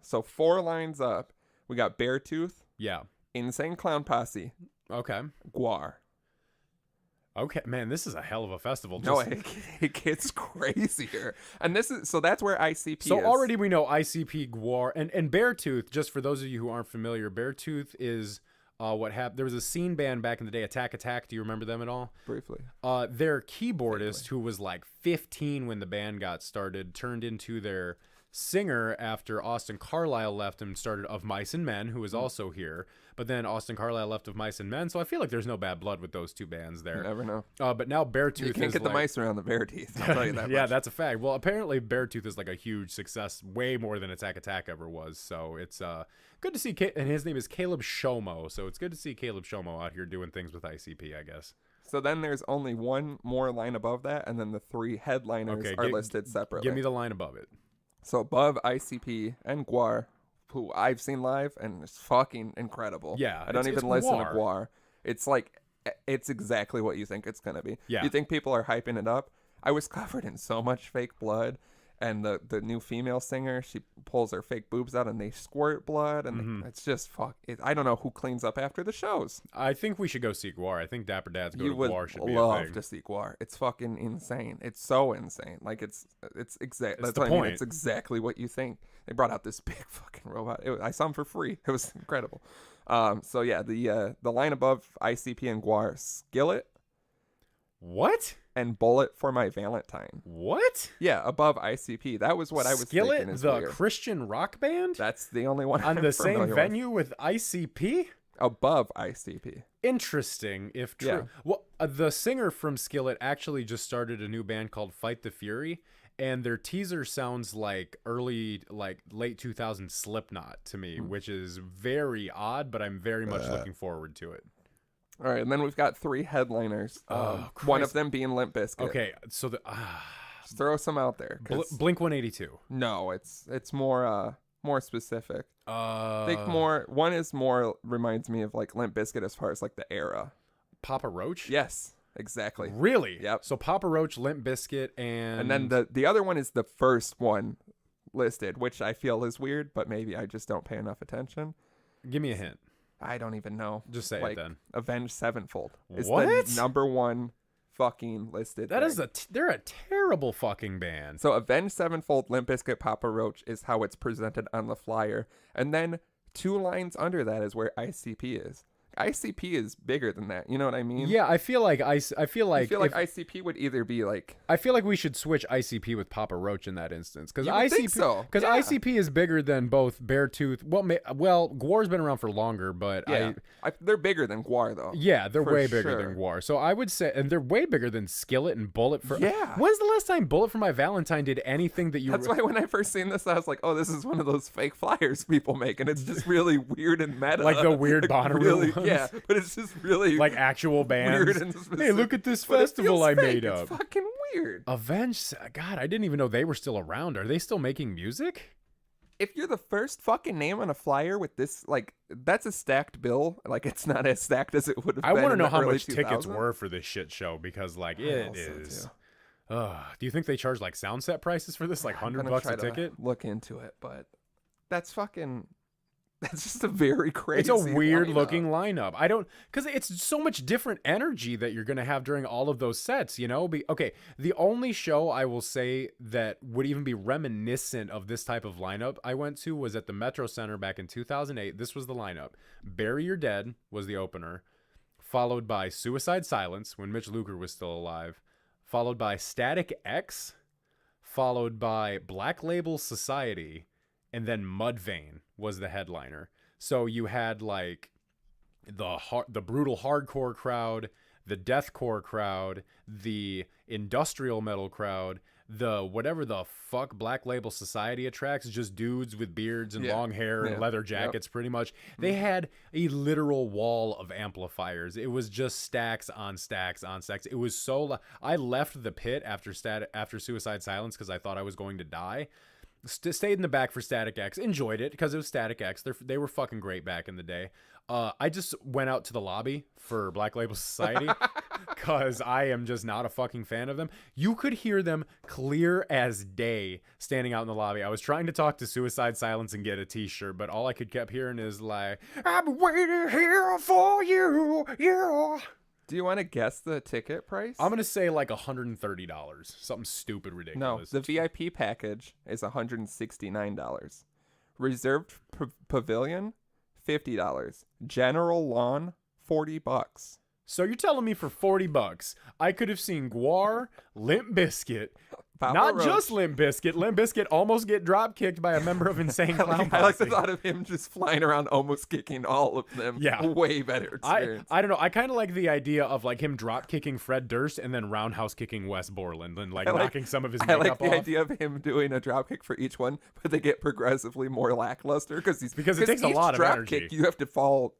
so 4 lines up. We got Beartooth, Yeah. Insane Clown Posse, Okay. Guar. Okay, man, this is a hell of a festival. No, it gets crazier. And this is so that's where ICP So is. already we know ICP, Guar, and Beartooth. Just for those of you who aren't familiar, Beartooth is what happened. There was a scene band back in the day, Attack Attack. Do you remember them at all? Briefly. Their keyboardist, who was like 15 when the band got started, turned into their singer after Austin Carlisle left and started Of Mice and Men, who is also here. But then Austin Carlisle left Of Mice and Men, so I feel like there's no bad blood with those two bands there. You never know. But now Beartooth You can't is get the like, mice around the bear teeth. I'll tell you that yeah, much. that's a fact. Well, apparently Beartooth is like a huge success, way more than Attack Attack ever was. So it's good to see, and his name is Caleb Shomo. So it's good to see Caleb Shomo out here doing things with ICP, I guess. So then there's only one more line above that, and then the 3 headliners are listed separately. Give me the line above it. So above ICP and Guar, who I've seen live, and it's fucking incredible. Yeah, I don't it's even listen to Guar. Guar. It's like, it's exactly what you think it's going to be. Yeah. You think people are hyping it up? I was covered in so much fake blood, and the new female singer, she pulls her fake boobs out, and they squirt blood, and it's just I don't know who cleans up after the shows. I think we should go see Guar. I think Dapper Dad's Go You to would Guar should be a love thing. to see Guar. It's fucking insane. It's so insane. Like it's exact. That's the what I mean. point. It's exactly what you think. They brought out this big fucking robot. I saw him for free. It was incredible. So yeah, the line above ICP and Guar, Skillet What? and Bullet for My Valentine. What? Yeah, above ICP. That was what I was Skillet, thinking. Is the weird. Christian rock band? That's the only one On I'm the same familiar venue with ICP? above ICP. Interesting, if true. Yeah. Well, the singer from Skillet actually just started a new band called Fight the Fury, and their teaser sounds like late 2000s Slipknot to me, which is very odd, but I'm very much looking forward to it. All right, and then we've got 3 headliners. One Christ. of them being Limp Bizkit. Okay, so Just throw some out there. 'cause- Blink 182. No, it's more more specific. Think Uh, more. One is more reminds me of like Limp Bizkit as far as like the era. Papa Roach? Yes, exactly. Really? Yep. So Papa Roach, Limp Bizkit, And then the other one is the first one listed, which I feel is weird, but maybe I just don't pay enough attention. Give me a hint. I don't even know. Just say like, it then. Avenged Sevenfold is What? the number one fucking listed. That thing. is they're a terrible fucking band. So Avenged Sevenfold, Limp Bizkit, Papa Roach is how it's presented on the flyer. And then 2 lines under that is where ICP is. ICP is bigger than that. You know what I mean? Yeah, I feel like I feel like ICP would either be like I feel like we should switch ICP with Papa Roach in that instance because You would think so. Yeah. ICP is bigger than both Beartooth. Well, Gwar's been around for longer, but they're bigger than Gwar though. yeah, they're For way bigger sure. than Gwar. So I would say, and they're way bigger than Skillet and Bullet for. Yeah. When's the last time Bullet for My Valentine did anything that you? That's why when I first seen this, I was like, "Oh, this is one of those fake flyers people make, and it's just really weird and meta, Like the weird Bonnaroo really, ones? yeah." But it's just really like actual bands. weird and specific. Hey, look at this But it festival feels I fake. made It's up. fucking weird. Avenged. God, I didn't even know they were still around. Are they still making music? If you're the first fucking name on a flyer with this, like, that's a stacked bill. Like, it's not as stacked as it would have I been. want to in know the how early much tickets 2000s. were for this shit show because, like, I it also is. do. Do you think they charge like sound set prices for this, like I'm gonna $100 try a to ticket? Look into it, but that's fucking. That's just a very crazy. It's a weird lineup. looking lineup. I don't, because it's so much different energy that you're gonna have during all of those sets. You know, okay. The only show I will say that would even be reminiscent of this type of lineup I went to was at the Metro Center back in 2008. This was the lineup: Bury Your Dead was the opener, followed by Suicide Silence when Mitch Luker was still alive, followed by Static X, followed by Black Label Society, and then Mudvayne was the headliner. So you had like the brutal hardcore crowd, the deathcore crowd, the industrial metal crowd, the whatever the fuck Black Label Society attracts, just dudes with beards and long hair and leather jackets, pretty much. They had a literal wall of amplifiers. It was just stacks on stacks on stacks. It was so I left the pit after Suicide Silence because I thought I was going to die. Stayed in the back for Static X. Enjoyed it because it was Static X. They were fucking great back in the day. I just went out to the lobby for Black Label Society because I am just not a fucking fan of them. You could hear them clear as day standing out in the lobby. I was trying to talk to Suicide Silence and get a t-shirt, but all I could keep hearing is like, I'm waiting here for you, yeah. Do you want to guess the ticket price? I'm going to say like $130. Something stupid ridiculous. No, the VIP package is $169. Reserved pavilion, $50. General lawn, $40. So you're telling me for $40, I could have seen Gwar, Limp Bizkit, Papa not Roach. just Limp Bizkit. Limp Bizkit almost get drop kicked by a member of Insane Clown Posse. I like the thought of him just flying around almost kicking all of them. Yeah. Way better experience. I don't know. I kind of like the idea of like him drop kicking Fred Durst and then roundhouse kicking Wes Borland and like knocking some of his I makeup like the off. idea of him doing a drop kick for each one, but they get progressively more lackluster because it takes a lot of drop energy. kick, you have to fall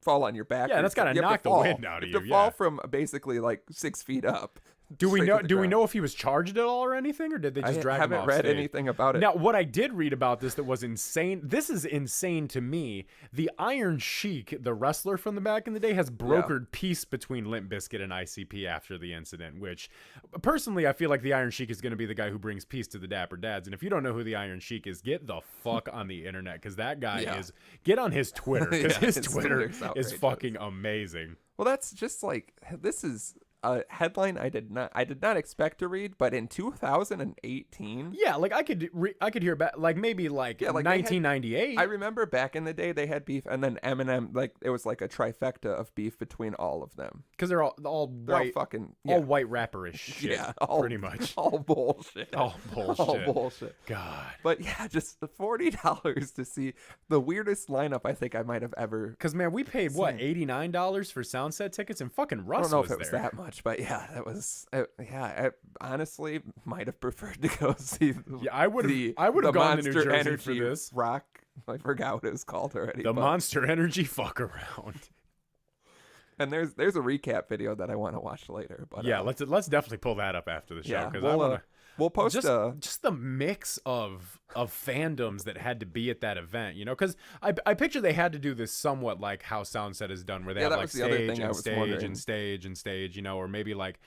on your back. Yeah, or that's gotta you have to knock the fall. wind out of You have you, to fall yeah. from basically like 6 feet up. Do we straight know? to the Do we ground. know if he was charged at all or anything, or did they just I drag him haven't off read stage? anything about it. Now, what I did read about this that was insane. This is insane to me. The Iron Sheik, the wrestler from the back in the day, has brokered peace between Limp Bizkit and ICP after the incident. Which, personally, I feel like the Iron Sheik is going to be the guy who brings peace to the Dapper Dads. And if you don't know who the Iron Sheik is, get the fuck on the internet because that guy is. Get on his Twitter because his Twitter Twitter's is outrageous. fucking amazing. Well, that's just like this is a headline I did not expect to read, but in 2018. Yeah, like I could hear back like maybe like, Yeah, like 1998. I remember back in the day they had beef, and then Eminem, like it was like a trifecta of beef between all of them. Because they're all They're all white, fucking all white rapperish shit. yeah, pretty much. all bullshit. All bullshit. All bullshit. God. But yeah, just the $40 to see the weirdest lineup I think I might have ever. Because man, we paid what $89 for sound set tickets, and fucking Russ I don't know was if it was there. that much, but yeah, that was. I honestly might have preferred to go see. Yeah, I would have gone to New Monster Jersey Energy for this. rock. I forgot what it was called already. The but- Monster Energy fuck around. And there's a recap video that I want to watch later. But Yeah, let's definitely pull that up after the show yeah, because we'll, We'll post just the mix of fandoms that had to be at that event, you know, because I picture they had to do this somewhat like how Soundset is done, where they have like stage and stage and stage and stage, you know, or maybe like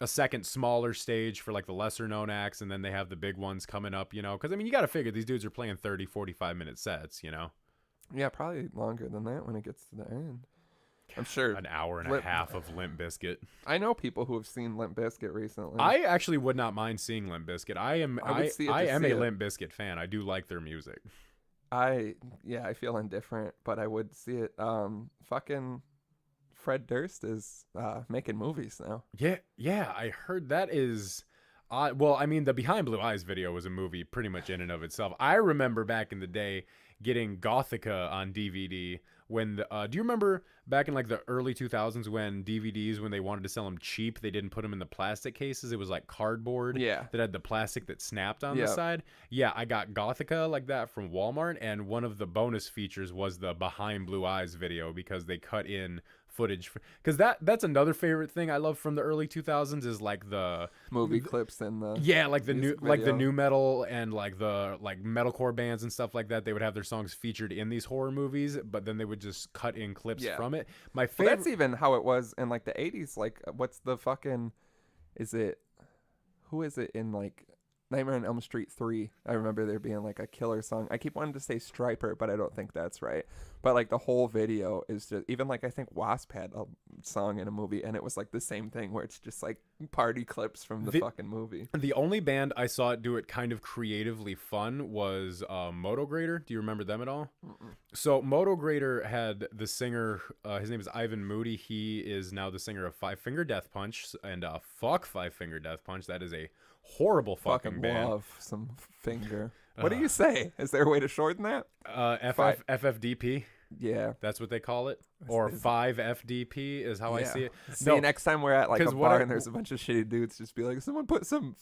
a second smaller stage for like the lesser known acts, and then they have the big ones coming up, you know, because I mean you got to figure these dudes are playing 30-45 minute sets, you know. Yeah, probably longer than that when it gets to the end. I'm sure an hour and a half of Limp Bizkit. I know people who have seen Limp Bizkit recently. I actually would not mind seeing Limp Bizkit. I am a Limp Bizkit fan. I do like their music. I feel indifferent, but I would see it. Fucking Fred Durst is making movies now. Yeah, I heard that is. Well, I mean, the Behind Blue Eyes video was a movie pretty much in and of itself. I remember back in the day getting Gothica on DVD. When do you remember back in like the early 2000s when DVDs, when they wanted to sell them cheap, they didn't put them in the plastic cases? It was like cardboard that had the plastic that snapped on the side. Yeah, I got Gothica like that from Walmart, and one of the bonus features was the Behind Blue Eyes video, because they cut in footage, because that's another favorite thing I love from the early 2000s is like the movie clips and the like the new metal and like the like metalcore bands and stuff like that. They would have their songs featured in these horror movies, but then they would just cut in clips from it. My favorite. Well, that's even how it was in like the 80s. Like, what's the fucking? Who is it in like Nightmare on Elm Street 3? I remember there being like a killer song. I keep wanting to say Striper, but I don't think that's right. But like the whole video is just, even like I think Wasp had a song in a movie, and it was like the same thing where it's just like party clips from the fucking movie. The only band I saw it do it kind of creatively fun was Motograder. Do you remember them at all? Mm-mm. So Motograder had the singer, his name is Ivan Moody. He is now the singer of Five Finger Death Punch, and fuck Five Finger Death Punch. That is a horrible fucking band. Love some finger. What do you say? Is there a way to shorten that? FFDP. Yeah, that's what they call it, or 5FDP is how I see it. See, next time we're at like a bar and there's a bunch of shitty dudes, just be like, someone put some.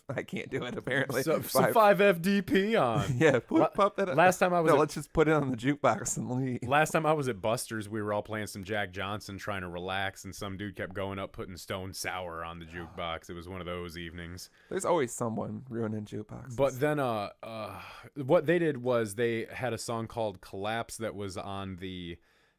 I can't do it apparently. Some 5FDP on. Yeah, pop that up. Last time I was. Let's just put it on the jukebox and leave. Last time I was at Buster's, we were all playing some Jack Johnson, trying to relax, and some dude kept going up putting Stone Sour on the jukebox. It was one of those evenings. There's always someone ruining jukeboxes. But then, what they did was they had a song called "Collapse" that was on the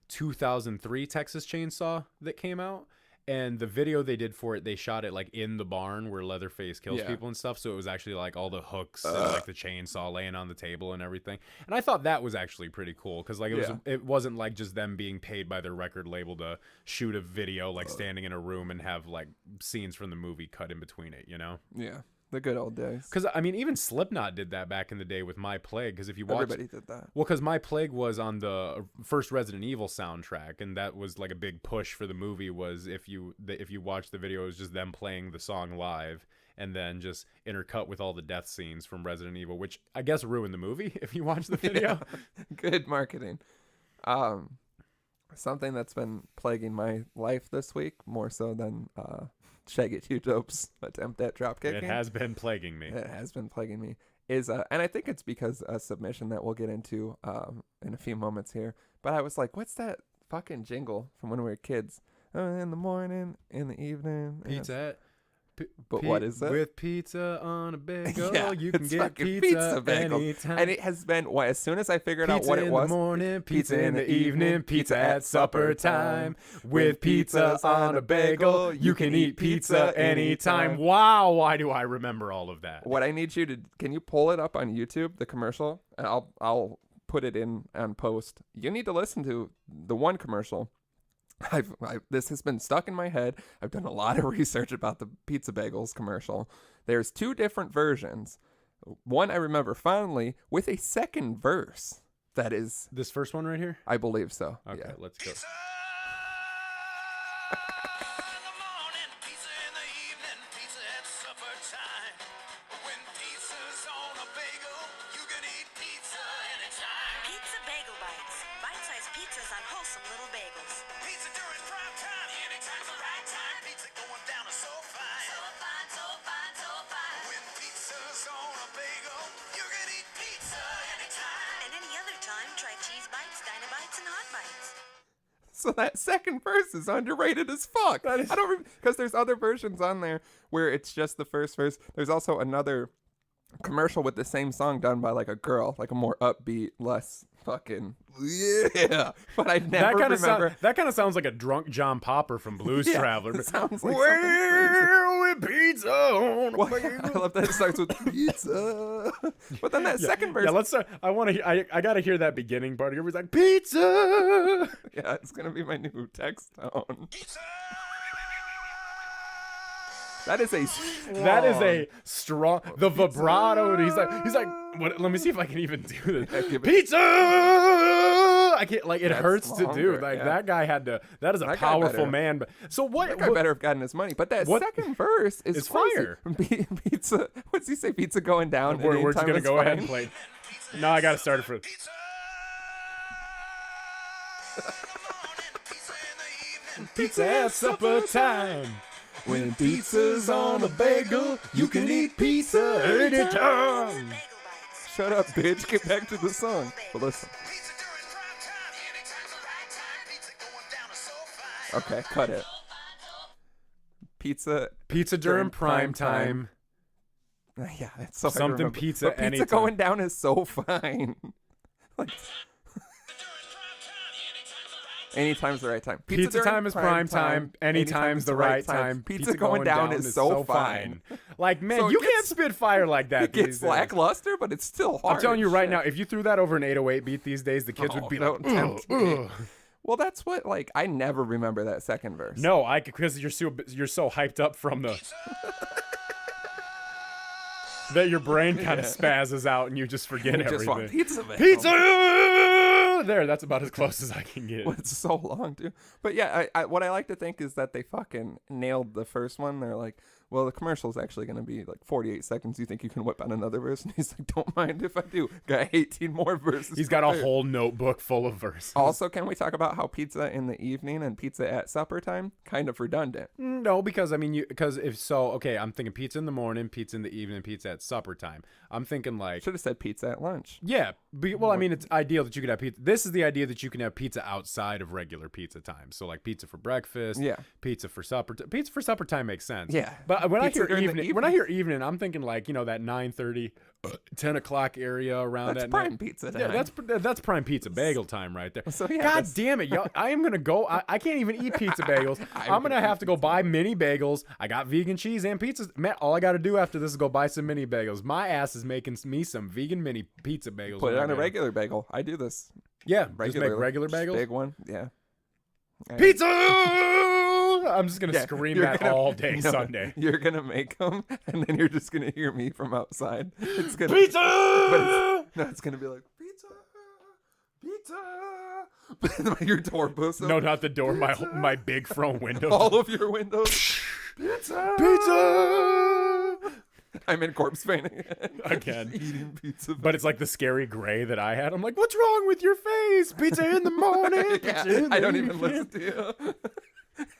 2003 Texas Chainsaw that came out, and the video they did for it, they shot it like in the barn where Leatherface kills people and stuff, so it was actually like all the hooks and like the chainsaw laying on the table and everything. And I thought that was actually pretty cool, because like it wasn't like just them being paid by their record label to shoot a video like standing in a room and have like scenes from the movie cut in between it, you know? Yeah. The good old days. Because, I mean, even Slipknot did that back in the day with My Plague. Because if you watch, everybody did that. Well, because My Plague was on the first Resident Evil soundtrack, and that was like a big push for the movie. Was if you watch the video, it was just them playing the song live, and then just intercut with all the death scenes from Resident Evil, which I guess ruined the movie if you watch the video. Good marketing. Something that's been plaguing my life this week, more so than Shaggy Two Dope's attempt at dropkicking. It has been plaguing me. It has been plaguing me. Is and I think it's because a submission that we'll get into in a few moments here. But I was like, what's that fucking jingle from when we were kids? In the morning, in the evening. Pizza Hut. But what is it? With pizza on a bagel, you can get pizza anytime. And it has been, as soon as I figured out what it was. Pizza in the morning, pizza in the evening, pizza at supper time. With pizza on a bagel, you can eat pizza anytime. Wow, why do I remember all of that? What I need you to, can you pull it up on YouTube, the commercial? And I'll put it in on post. You need to listen to the one commercial. This has been stuck in my head. I've done a lot of research about the pizza bagels commercial. There's two different versions. One I remember fondly with a second verse. That is this first one right here? I believe so. Okay, yeah. Let's go. So that second verse is underrated as fuck. That is- I don't because there's other versions on there where it's just the first verse. There's also another commercial with the same song done by like a girl, like a more upbeat, less fucking But I never remember. That kind of sounds like a drunk John Popper from Blues Traveler. It sounds like well, with pizza on the bagel. I love that it starts with pizza. But then that second verse. Yeah, let's start. I gotta hear that beginning part. Everybody's like pizza. Yeah, it's gonna be my new text tone. That is a strong. The vibrato. He's like. What, let me see if I can even do this. Pizza. I can't. Like it hurts to do. Like that guy had to. That is a powerful man. But so what? That guy better have gotten his money. But that second verse is fire. Pizza. What's he say? Pizza going down. We're just gonna go ahead and play. No, I gotta start it for. Pizza at supper time. When pizza's on a bagel, you can eat pizza anytime. Shut up, bitch. Get back to the song. Well, listen. Okay, cut it. Pizza during prime time. Yeah, it's so something pizza. But pizza going down is so fine. Like. Anytime's the right time. Pizza time is prime time. Anytime's the right time. Pizza going down is so fine. Like, man, so you can't spit fire like that. It gets lackluster, but it's still hard. I'm telling you right now, if you threw that over an 808 beat these days, the kids would be like, ugh. Well, that's what, like, I never remember that second verse. No, because you're so hyped up from the... that your brain kind of spazzes out and you just forget everything. Just want pizza! There, that's about as close as I can get. Well, it's so long, too. But yeah, what I like to think is that they fucking nailed the first one. They're like, well, the commercial is actually going to be like 48 seconds. You think you can whip out another verse? And he's like, don't mind if I do. Got 18 more verses. He's got a whole notebook full of verses. Also, can we talk about how pizza in the evening and pizza at supper time? Kind of redundant. No, because I mean, okay, I'm thinking pizza in the morning, pizza in the evening, pizza at supper time. I'm thinking like... Should have said pizza at lunch. Yeah. Well, I mean, it's ideal that you could have pizza. This is the idea that you can have pizza outside of regular pizza time. So like pizza for breakfast, pizza for supper. Pizza for supper time makes sense. Yeah. But when I hear evening, I'm thinking like, that 9:30, 10 o'clock area around that's that prime night. Pizza time. Yeah, that's prime pizza bagel time right there. So, yeah, God damn it, y'all! I am gonna go. I can't even eat pizza bagels. I'm gonna have to go buy mini bagels. I got vegan cheese and pizzas. Man, all I got to do after this is go buy some mini bagels. My ass is making me some vegan mini pizza bagels. Put it on a regular bagel. I do this. Yeah, just make regular bagels. Big one. Yeah. Pizza! I'm just gonna scream that all day Sunday. You're gonna make them, and then you're just gonna hear me from outside. It's gonna pizza. It's gonna be like pizza. Your door boosts. No, not the door. My big front window. All of your windows. Pizza. I'm in corpse paint again. Eating pizza. But it's like the scary gray that I had. I'm like, what's wrong with your face? Pizza in the morning. I don't even listen to you.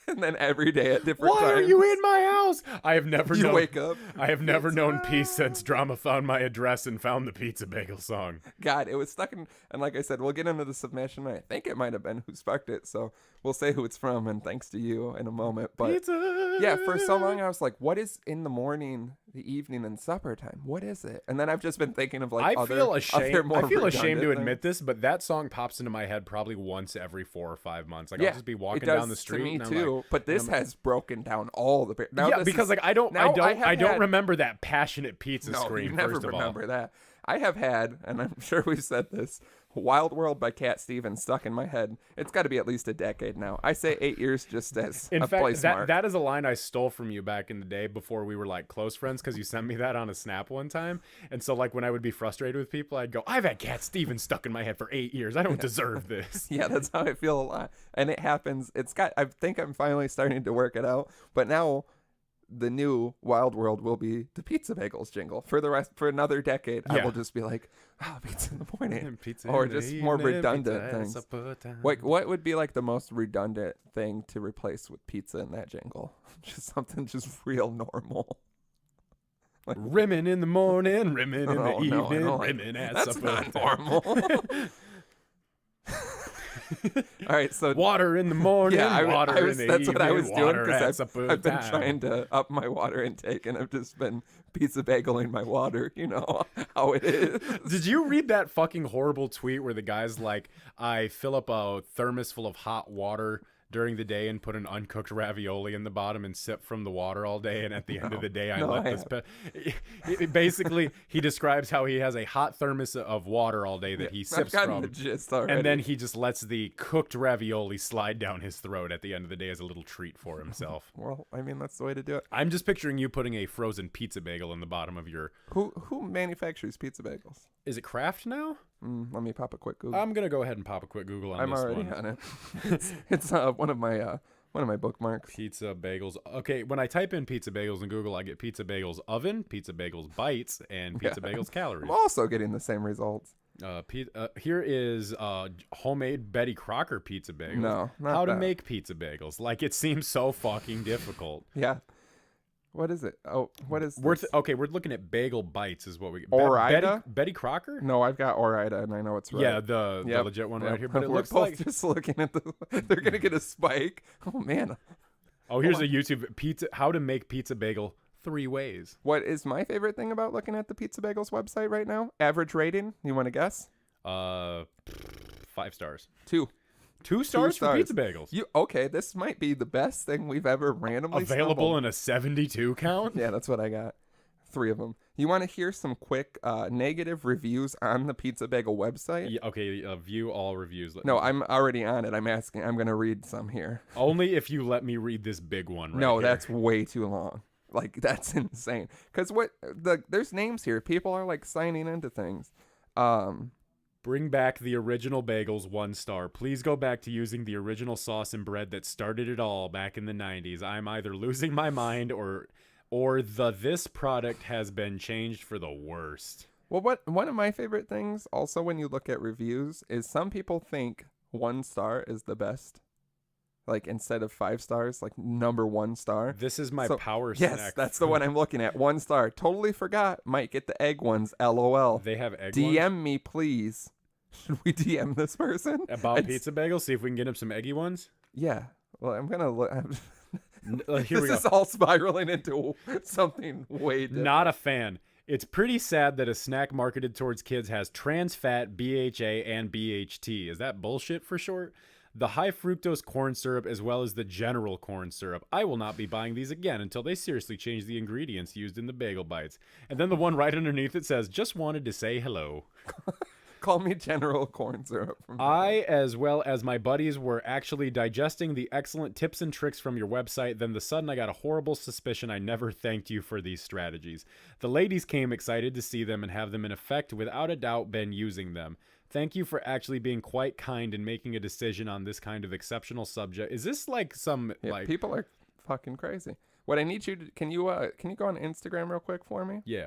And then every day at different times. Why are you in my house? I have never known. Wake up. I have never known peace since Drama found my address and found the pizza bagel song. God, it was stuck in. And like I said, we'll get into the submission. I think it might have been who sparked it. So we'll say who it's from. And thanks to you in a moment. But pizza. Yeah, for so long I was like, what is in the morning, the evening, and supper time? What is it? And then I've just been thinking of like I feel ashamed to things. admit this, but that song pops into my head probably once every 4 or 5 months. Like I'll just be walking down the street. To me and too. like, but this has broken down all the. Because like I don't remember that passionate pizza scream. You never first of remember all. that. I have had, and I'm sure we've said this, Wild World by Cat Stevens stuck in my head. It's got to be at least a decade now. I say 8 years just as in a fact, place mark. That is a line I stole from you back in the day before we were like close friends because you sent me that on a snap one time. And so like when I would be frustrated with people, I'd go, I've had Cat Stevens stuck in my head for 8 years. I don't deserve this. Yeah, that's how I feel a lot. And it happens. I think I'm finally starting to work it out. But now the new Wild World will be the pizza bagels jingle for another decade. Yeah. I will just be like, pizza in the morning, or just more redundant things. What would be like the most redundant thing to replace with pizza in that jingle? Just something just real normal. Like, rimming in the morning, rimming in the evening, rimming at that's supper. That's not normal. All right, so Water in the morning, water in the that's evening, what I was doing water because at I've been supper trying time. to up my water intake, and I've just been pizza bageling my water. You know how it is. Did you read that fucking horrible tweet where the guy's like, I fill up a thermos full of hot water during the day and put an uncooked ravioli in the bottom and sip from the water all day, and at the end of the day I let this basically he describes how he has a hot thermos of water all day that he sips from, the gist already. and then he just lets the cooked ravioli slide down his throat at the end of the day as a little treat for himself. Well, I mean, that's the way to do it. I'm just picturing you putting a frozen pizza bagel in the bottom of your... Who manufactures pizza bagels? Is it Kraft now? Let me pop a quick Google. I'm gonna go ahead and pop a quick Google on I'm this already one. on it. It's one of my bookmarks. Pizza bagels. Okay, when I type in pizza bagels in Google, I get pizza bagels oven, pizza bagels bites, and pizza bagels calories. I'm also getting the same results. Here is homemade Betty Crocker pizza bagels. No, not how to that. make pizza bagels. Like, it seems so fucking difficult. Yeah. What is it? Oh, what is We're this? we're looking at bagel bites is what we Ore-ida? Betty Crocker? No, I've got Ore-ida, and I know it's right. Yeah, the legit one right here. But it We're looks both like just looking at the. They're gonna get a spike. Oh man. oh, here's a YouTube pizza. How to make pizza bagel 3 ways. What is my favorite thing about looking at the Pizza Bagels website right now? Average rating. You want to guess? 5 stars. 2. 2 stars for stars. pizza bagels. Okay? This might be the best thing we've ever randomly Available stumbled. in a 72 count. Yeah, that's what I got. 3 of them. You want to hear some quick negative reviews on the Pizza Bagel website? Yeah, okay, view all reviews. No, I'm already on it. I'm going to read some here. Only if you let me read this big one right No, here. that's way too long. Like, that's insane. Because there's names here. People are, like, signing into things. Bring back the original bagels 1 star. Please go back to using the original sauce and bread that started it all back in the 90s. I'm either losing my mind or this product has been changed for the worst. Well, one of my favorite things, also when you look at reviews, is some people think 1 star is the best. Like, instead of 5 stars, like number 1 star. This is my power Yes, snack. that's the one I'm looking at. 1 star. Totally forgot. Might get the egg ones. LOL. They have egg DM ones? me, please. Should we DM this person? About pizza bagels? See if we can get him some eggy ones? Yeah. Well, I'm going to look. Here we This go. is all spiraling into something way different. Not a fan. It's pretty sad that a snack marketed towards kids has trans fat, BHA, and BHT. Is that bullshit for short? The high fructose corn syrup as well as the general corn syrup. I will not be buying these again until they seriously change the ingredients used in the bagel bites. And then the one right underneath it says, just wanted to say hello. Call me General Corn Syrup. I, as well as my buddies, were actually digesting the excellent tips and tricks from your website. Then the sudden I got a horrible suspicion I never thanked you for these strategies. The ladies came excited to see them and have them in effect without a doubt been using them. Thank you for actually being quite kind and making a decision on this kind of exceptional subject. Is this like some like people are fucking crazy. What I need you to can you go on Instagram real quick for me? Yeah.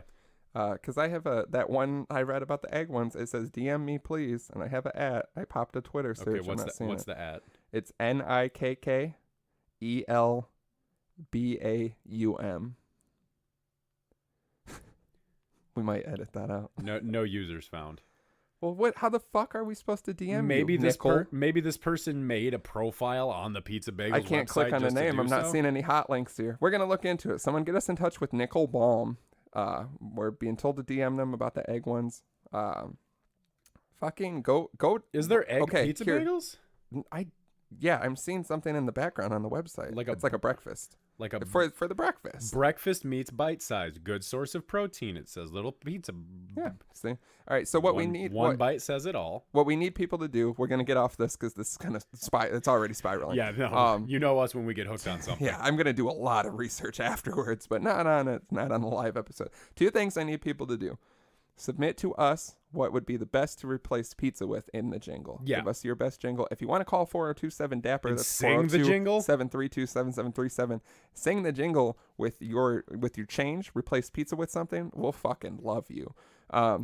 Because I have that one I read about the egg ones. It says DM me please, and I have an @. I popped a Twitter search. Okay, what's the @? It's NIKKELBAUM. We might edit that out. No users found. Well, how the fuck are we supposed to DM maybe you, this Nickel? maybe this person made a profile on the Pizza Bagels I can't click on the name. I'm not seeing any hot links here. We're gonna look into it. Someone get us in touch with Nickel Balm. We're being told to DM them about the egg ones. Fucking go. Is there egg pizza here. bagels? Yeah, I'm seeing something in the background on the website. It's like a breakfast. Like a for the breakfast. Breakfast meats bite-sized. Good source of protein. It says little pizza. Yeah. See. All right. So we need one bite says it all. What we need people to do. We're gonna get off this because this is kind of It's already spiraling. Yeah. No. You know us when we get hooked on something. Yeah. I'm gonna do a lot of research afterwards, but not on it. Not on the live episode. 2 things I need people to do. Submit to us what would be the best to replace pizza with in the jingle. Yeah. Give us your best jingle. If you want to call 4027 Dapper, And that's sing the jingle? 732-7737. Sing the jingle with your change. Replace pizza with something. We'll fucking love you.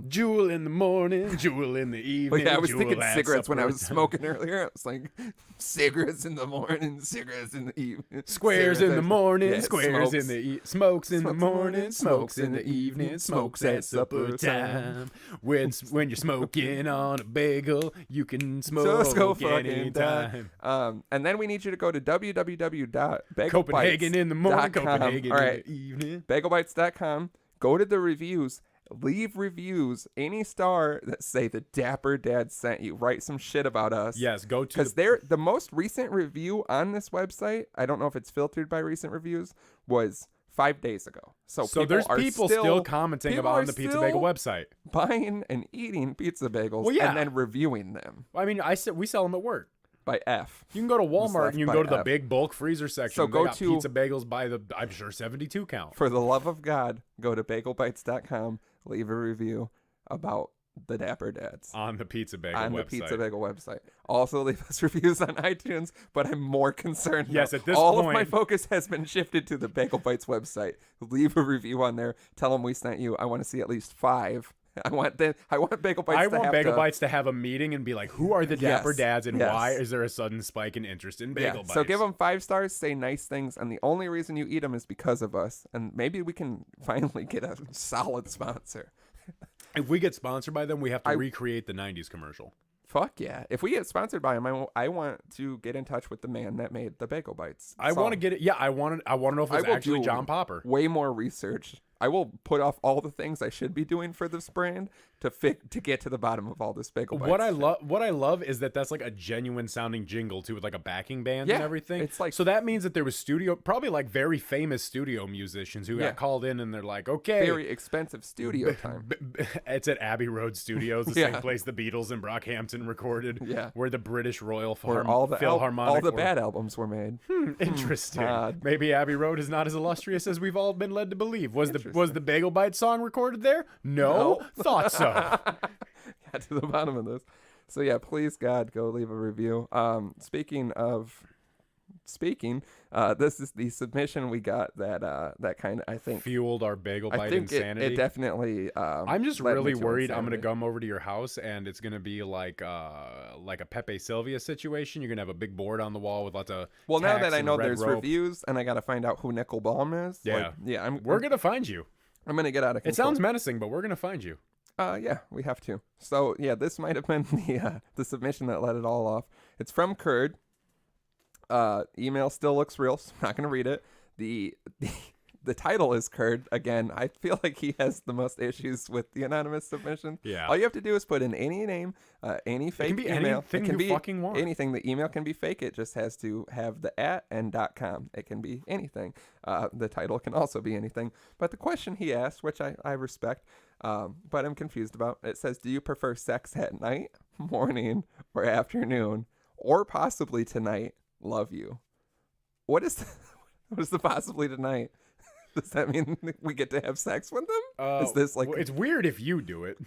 Jewel in the morning, jewel in the evening. But yeah, I was jewel thinking at cigarettes when I was supper smoking earlier. I was like, cigarettes in the morning, cigarettes in the evening. Squares in the morning, Yeah, squares smokes. in the smokes in the Smokes morning, smokes in the evening, smokes at supper time. When you're smoking on a bagel, you can Just go smoke fucking die. anytime. And then we need you to go to www.bagelbites.com. Copenhagen in the morning, Copenhagen All right, in the evening. bagelbites.com. Go to the reviews. Leave reviews, any star that say the Dapper Dad sent you. Write some shit about us. Yes, go to Because the most recent review on this website, I don't know if it's filtered by recent reviews, was 5 days ago. So there's people still commenting people about are on the Pizza still Bagel website. buying and eating pizza bagels Well, yeah. and then reviewing them I mean, we sell them at work. by F. You can go to Walmart and you can by go to the F. big bulk freezer section. So They go got to- pizza bagels by the, I'm sure, 72 count. For the love of God, go to bagelbites.com, leave a review about the Dapper Dads. On the Pizza Bagel On website. the Pizza Bagel website. Also leave us reviews on iTunes, but I'm more concerned. Yes, now. at this all point- of my focus has been shifted to the Bagel Bites website. Leave a review on there. Tell them we sent you. I want to see at least 5. I want Bagel Bites. I to want have Bagel to, Bites to have a meeting and be like, who are the Dapper Yes, Dads and yes. why is there a sudden spike in interest in Bagel Bites? So give them 5 stars, say nice things, and the only reason you eat them is because of us. And maybe we can finally get a solid sponsor. If we get sponsored by them, we have to recreate the 90s commercial. Fuck yeah. If we get sponsored by him, I want to get in touch with the man that made the Bagel Bites. I want to get it. Yeah, I want to know if it's actually do John Popper. Way more research. I will put off all the things I should be doing for this brand to get to the bottom of all this Bagel Bites. What I love is that that's like a genuine sounding jingle too, with like a backing band Yeah, and everything. it's like- so that means that there was probably like very famous studio musicians who Yeah. got called in and they're like, okay, Very expensive studio time. it's at Abbey Road Studios, the Yeah. same place the Beatles and Brockhampton recorded, Yeah. where the British Royal Where all the Philharmonic were- bad albums were made. Interesting. odd. Maybe Abbey Road is not as illustrious as we've all been led to believe. Was the Bagel Bite song recorded there? No. Thought so. Got to the bottom of this. So yeah, please God, go leave a review. Speaking, this is the submission we got that kind of, I think, Fueled our Bagel Bite I think insanity. it definitely. I'm just led me really to worried I'm gonna insanity. come over to your house and it's gonna be like a Pepe Sylvia situation. You're gonna have a big board on the wall with lots of Well, now tacks that I and know red there's rope. reviews and I got to find out who Nickel Baum is. Yeah. I'm We're gonna find you. gonna get out of control. It sounds menacing, but we're gonna find you. Yeah, we have to. So yeah, this might have been the submission that let it all off. It's from Kurd. Email still looks real, so I'm not gonna read it. The title is Kurd. Again, I feel like he has the most issues with the anonymous submission. Yeah. All you have to do is put in any name, any fake can be email. anything it can you be fucking want. anything. The email can be fake. It just has to have the @ and .com. It can be anything. The title can also be anything. But the question he asked, which I respect, but I'm confused about, it says, do you prefer sex at night, morning, or afternoon, or possibly tonight? Love you. What is the possibly tonight? Does that mean we get to have sex with them? Is this like... well, it's weird if you do it.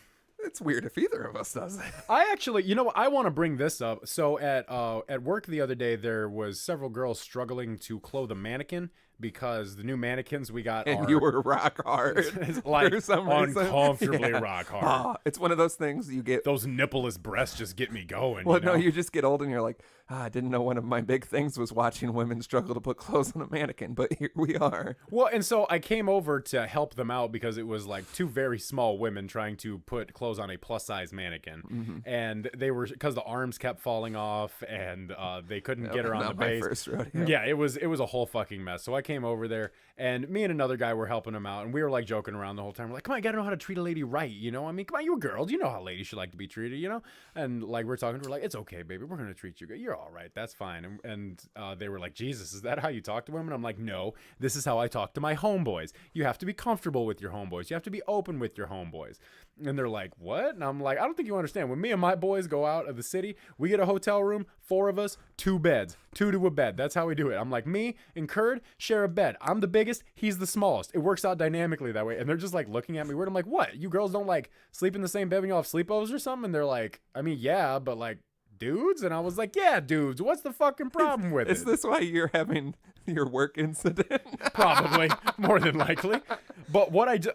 It's weird if either of us does it. I actually, you know what, I want to bring this up. So at work the other day, there was several girls struggling to clothe a mannequin because the new mannequins we got And are you were rock hard. like for some reason. uncomfortably Yeah. rock hard. It's one of those things you get... Those nippleless breasts just get me going. Well, you know? no, you just get old and you're like, I didn't know one of my big things was watching women struggle to put clothes on a mannequin, but here we are. Well, and so I came over to help them out because it was like 2 very small women trying to put clothes on a plus size mannequin, and they were, because the arms kept falling off and they couldn't get her on the Not my base. first rodeo. Yeah, it was a whole fucking mess. So I came over there, and me and another guy were helping him out, and we were like joking around the whole time. We're like, "Come on, you gotta know how to treat a lady right, you know? I mean, come on, you a girl, you know how ladies should like to be treated, you know?" And like we're talking, we're like, "It's okay, baby, we're gonna treat you good. You're all right. That's fine." And they were like, "Jesus, is that how you talk to women?" I'm like, "No, this is how I talk to my homeboys. You have to be comfortable with your homeboys. You have to be open with your homeboys." And they're like, "What?" And I'm like, "I don't think you understand. When me and my boys go out of the city, we get a hotel room, 4 of us, 2 beds, 2 to a bed. That's how we do it." I'm like, me and Kurd share a bed. I'm the biggest, he's the smallest. It works out dynamically that way. And they're just like looking at me weird. I'm like, "What? You girls don't like sleep in the same bed when you all have sleepovers or something?" And they're like, "I mean, yeah, but like, dudes? And I was like, yeah, dudes. What's the fucking problem with Is it? this why you're having your work incident? Probably, more than likely. But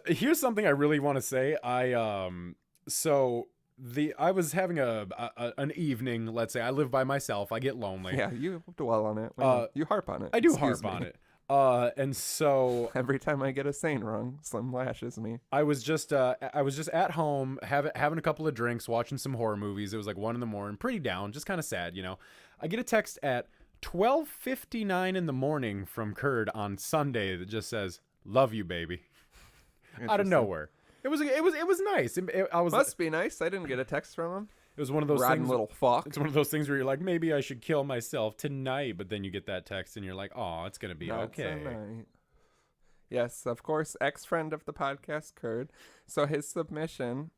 here's something I really want to say. I was having an evening. Let's say I live by myself. I get lonely. Yeah, you dwell on it. You harp on it. I do Excuse harp me. on it. And so Every time I get a saying wrong, Slim lashes me. I was just at home having a couple of drinks, watching some horror movies. It was like 1 a.m, pretty down, just kind of sad, you know. I get a text at 12:59 in the morning from Kurd on Sunday that just says, "Love you, baby," out of nowhere. It was nice. Must be nice. I didn't get a text from him. It was one of those Rotten things. little fuck. It's one of those things where you're like, maybe I should kill myself tonight, but then you get that text and you're like, oh, it's gonna be Not okay. tonight. Yes, of course, ex-friend of the podcast, Kurd. So his submission,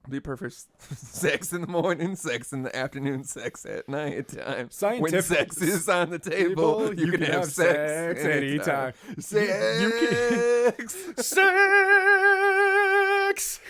be prefers sex in the morning, sex in the afternoon, sex at night time. Scientific when sex is on the table, you can have sex anytime. Sex! You can sex!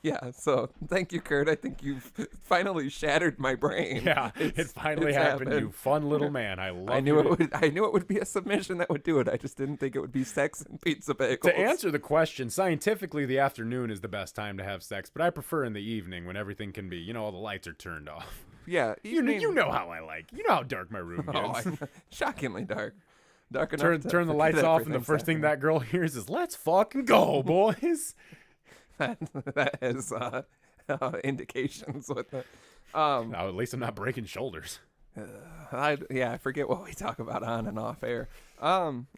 Yeah, so thank you, Kurt. I think you've finally shattered my brain. Yeah, it finally happened, you fun little man. I knew it would be a submission that would do it. I just didn't think it would be sex and pizza bagels. To answer the question, scientifically, the afternoon is the best time to have sex, but I prefer in the evening when everything can be, all the lights are turned off. Yeah, you know how I like. You know how dark my room gets. Shockingly dark. Dark enough. Turn the lights off, and the first thing that girl hears is, "Let's fucking go, boys." that has indications with it. No, at least I'm not breaking shoulders. I forget what we talk about on and off air.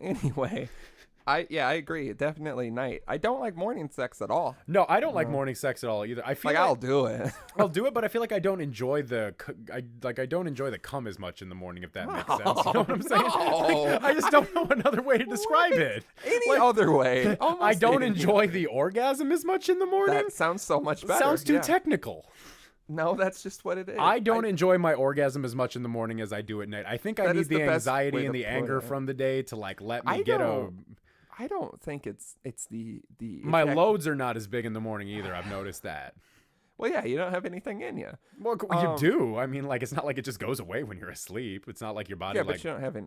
Anyway, I agree. Definitely night. I don't like morning sex at all. No, I don't like morning sex at all either. I feel like I'll do it. I'll do it, but I feel like I don't enjoy the cum as much in the morning. If that makes sense, you know what I'm saying? No. Like, I just don't know another way to describe it. Any other way? I don't enjoy the orgasm as much in the morning. That sounds so much better. Sounds too technical. No, that's just what it is. I don't enjoy my orgasm as much in the morning as I do at night. I think I need the anxiety and the anger from the day to let me get a. I don't think it's the. My loads are not as big in the morning either. I've noticed that. Well, yeah, you don't have anything in you. Well, you do. I mean, it's not like it just goes away when you're asleep. It's not like your body. Yeah, but you don't have any,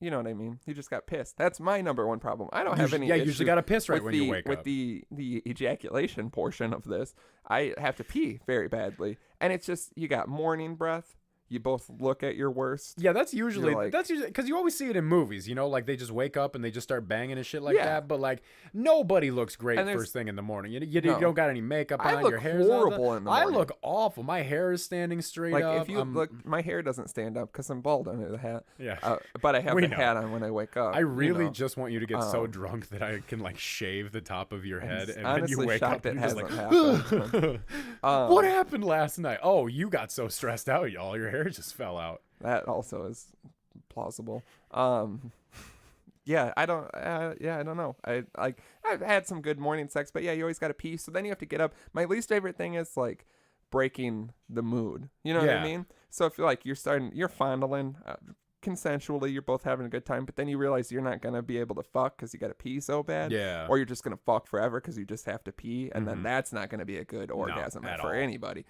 you know what I mean. You just got pissed. That's my number one problem. I don't have any. Yeah, you usually got to piss right when you wake up. With the ejaculation portion of this, I have to pee very badly, and it's just you got morning breath. You both look at your worst. Yeah, that's usually because you always see it in movies, they just wake up and they just start banging and shit like that. But nobody looks great first thing in the morning. You don't got any makeup on. Your hair's horrible in the morning. I look awful. My hair is standing straight up. If you look, my hair doesn't stand up because I'm bald under the hat. Yeah, but I have the hat on when I wake up. I really just want you to get so drunk that I can shave the top of your head, and then you wake up and just happened. What happened last night? Oh, you got so stressed out, y'all. Your hair just fell out. That also is plausible. Yeah, I don't know. I've had some good morning sex, but yeah, you always got to pee. So then you have to get up. My least favorite thing is breaking the mood. You know what I mean? So if you're fondling consensually, you're both having a good time, but then you realize you're not gonna be able to fuck because you got to pee so bad. Yeah. Or you're just gonna fuck forever because you just have to pee, and then that's not gonna be a good orgasm for anybody.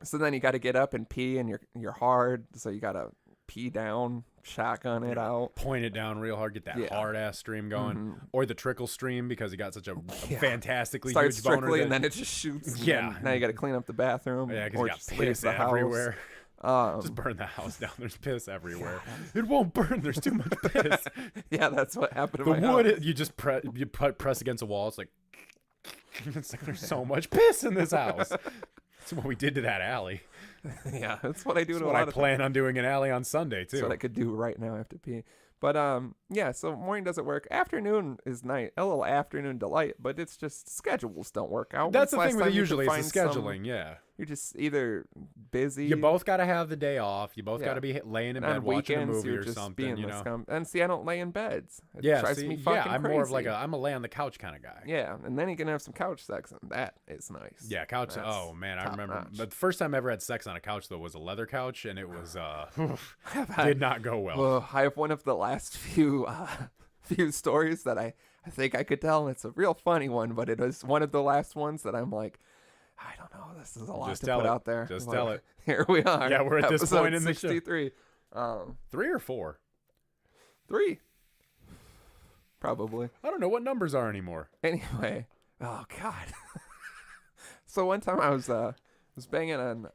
So then you got to get up and pee, and you're hard, so you got to pee down, shotgun it out, point it down real hard, get that hard ass stream going, or the trickle stream because you got such a fantastically huge boner, and then it just shoots. Yeah, now you got to clean up the bathroom. Yeah, because you got piss everywhere. Just burn the house down. There's piss everywhere. Yeah. It won't burn. There's too much piss. Yeah, that's what happened. The wood, you just press against a wall. It's like there's so much piss in this house. That's what we did to that alley. Yeah, that's what I do. That's what I plan on doing an alley on Sunday too. That's what I could do right now. I have to pee. But yeah. So morning doesn't work. Afternoon is night. A little afternoon delight, but it's just schedules don't work out. That's the thing with it usually is the scheduling. Yeah. You're just either busy. You both got to have the day off. You both got to be laying in bed watching a movie or something. And see, I don't lay in beds. It drives me fucking crazy. I'm more of I'm a lay on the couch kind of guy. Yeah, and then you can have some couch sex, and that is nice. Yeah, couch. Oh man, I remember. But the first time I ever had sex on a couch though was a leather couch, and it was did not go well. I have one of the last few stories that I think I could tell, and it's a real funny one, but it was one of the last ones that I'm like, I don't know. This is a lot Just to tell put it. out there. Just But tell it. Here we are. Yeah, we're at this Episode point in the show. 63. 3 or 4? 3. Probably. I don't know what numbers are anymore. Anyway. Oh, God. So one time I was banging on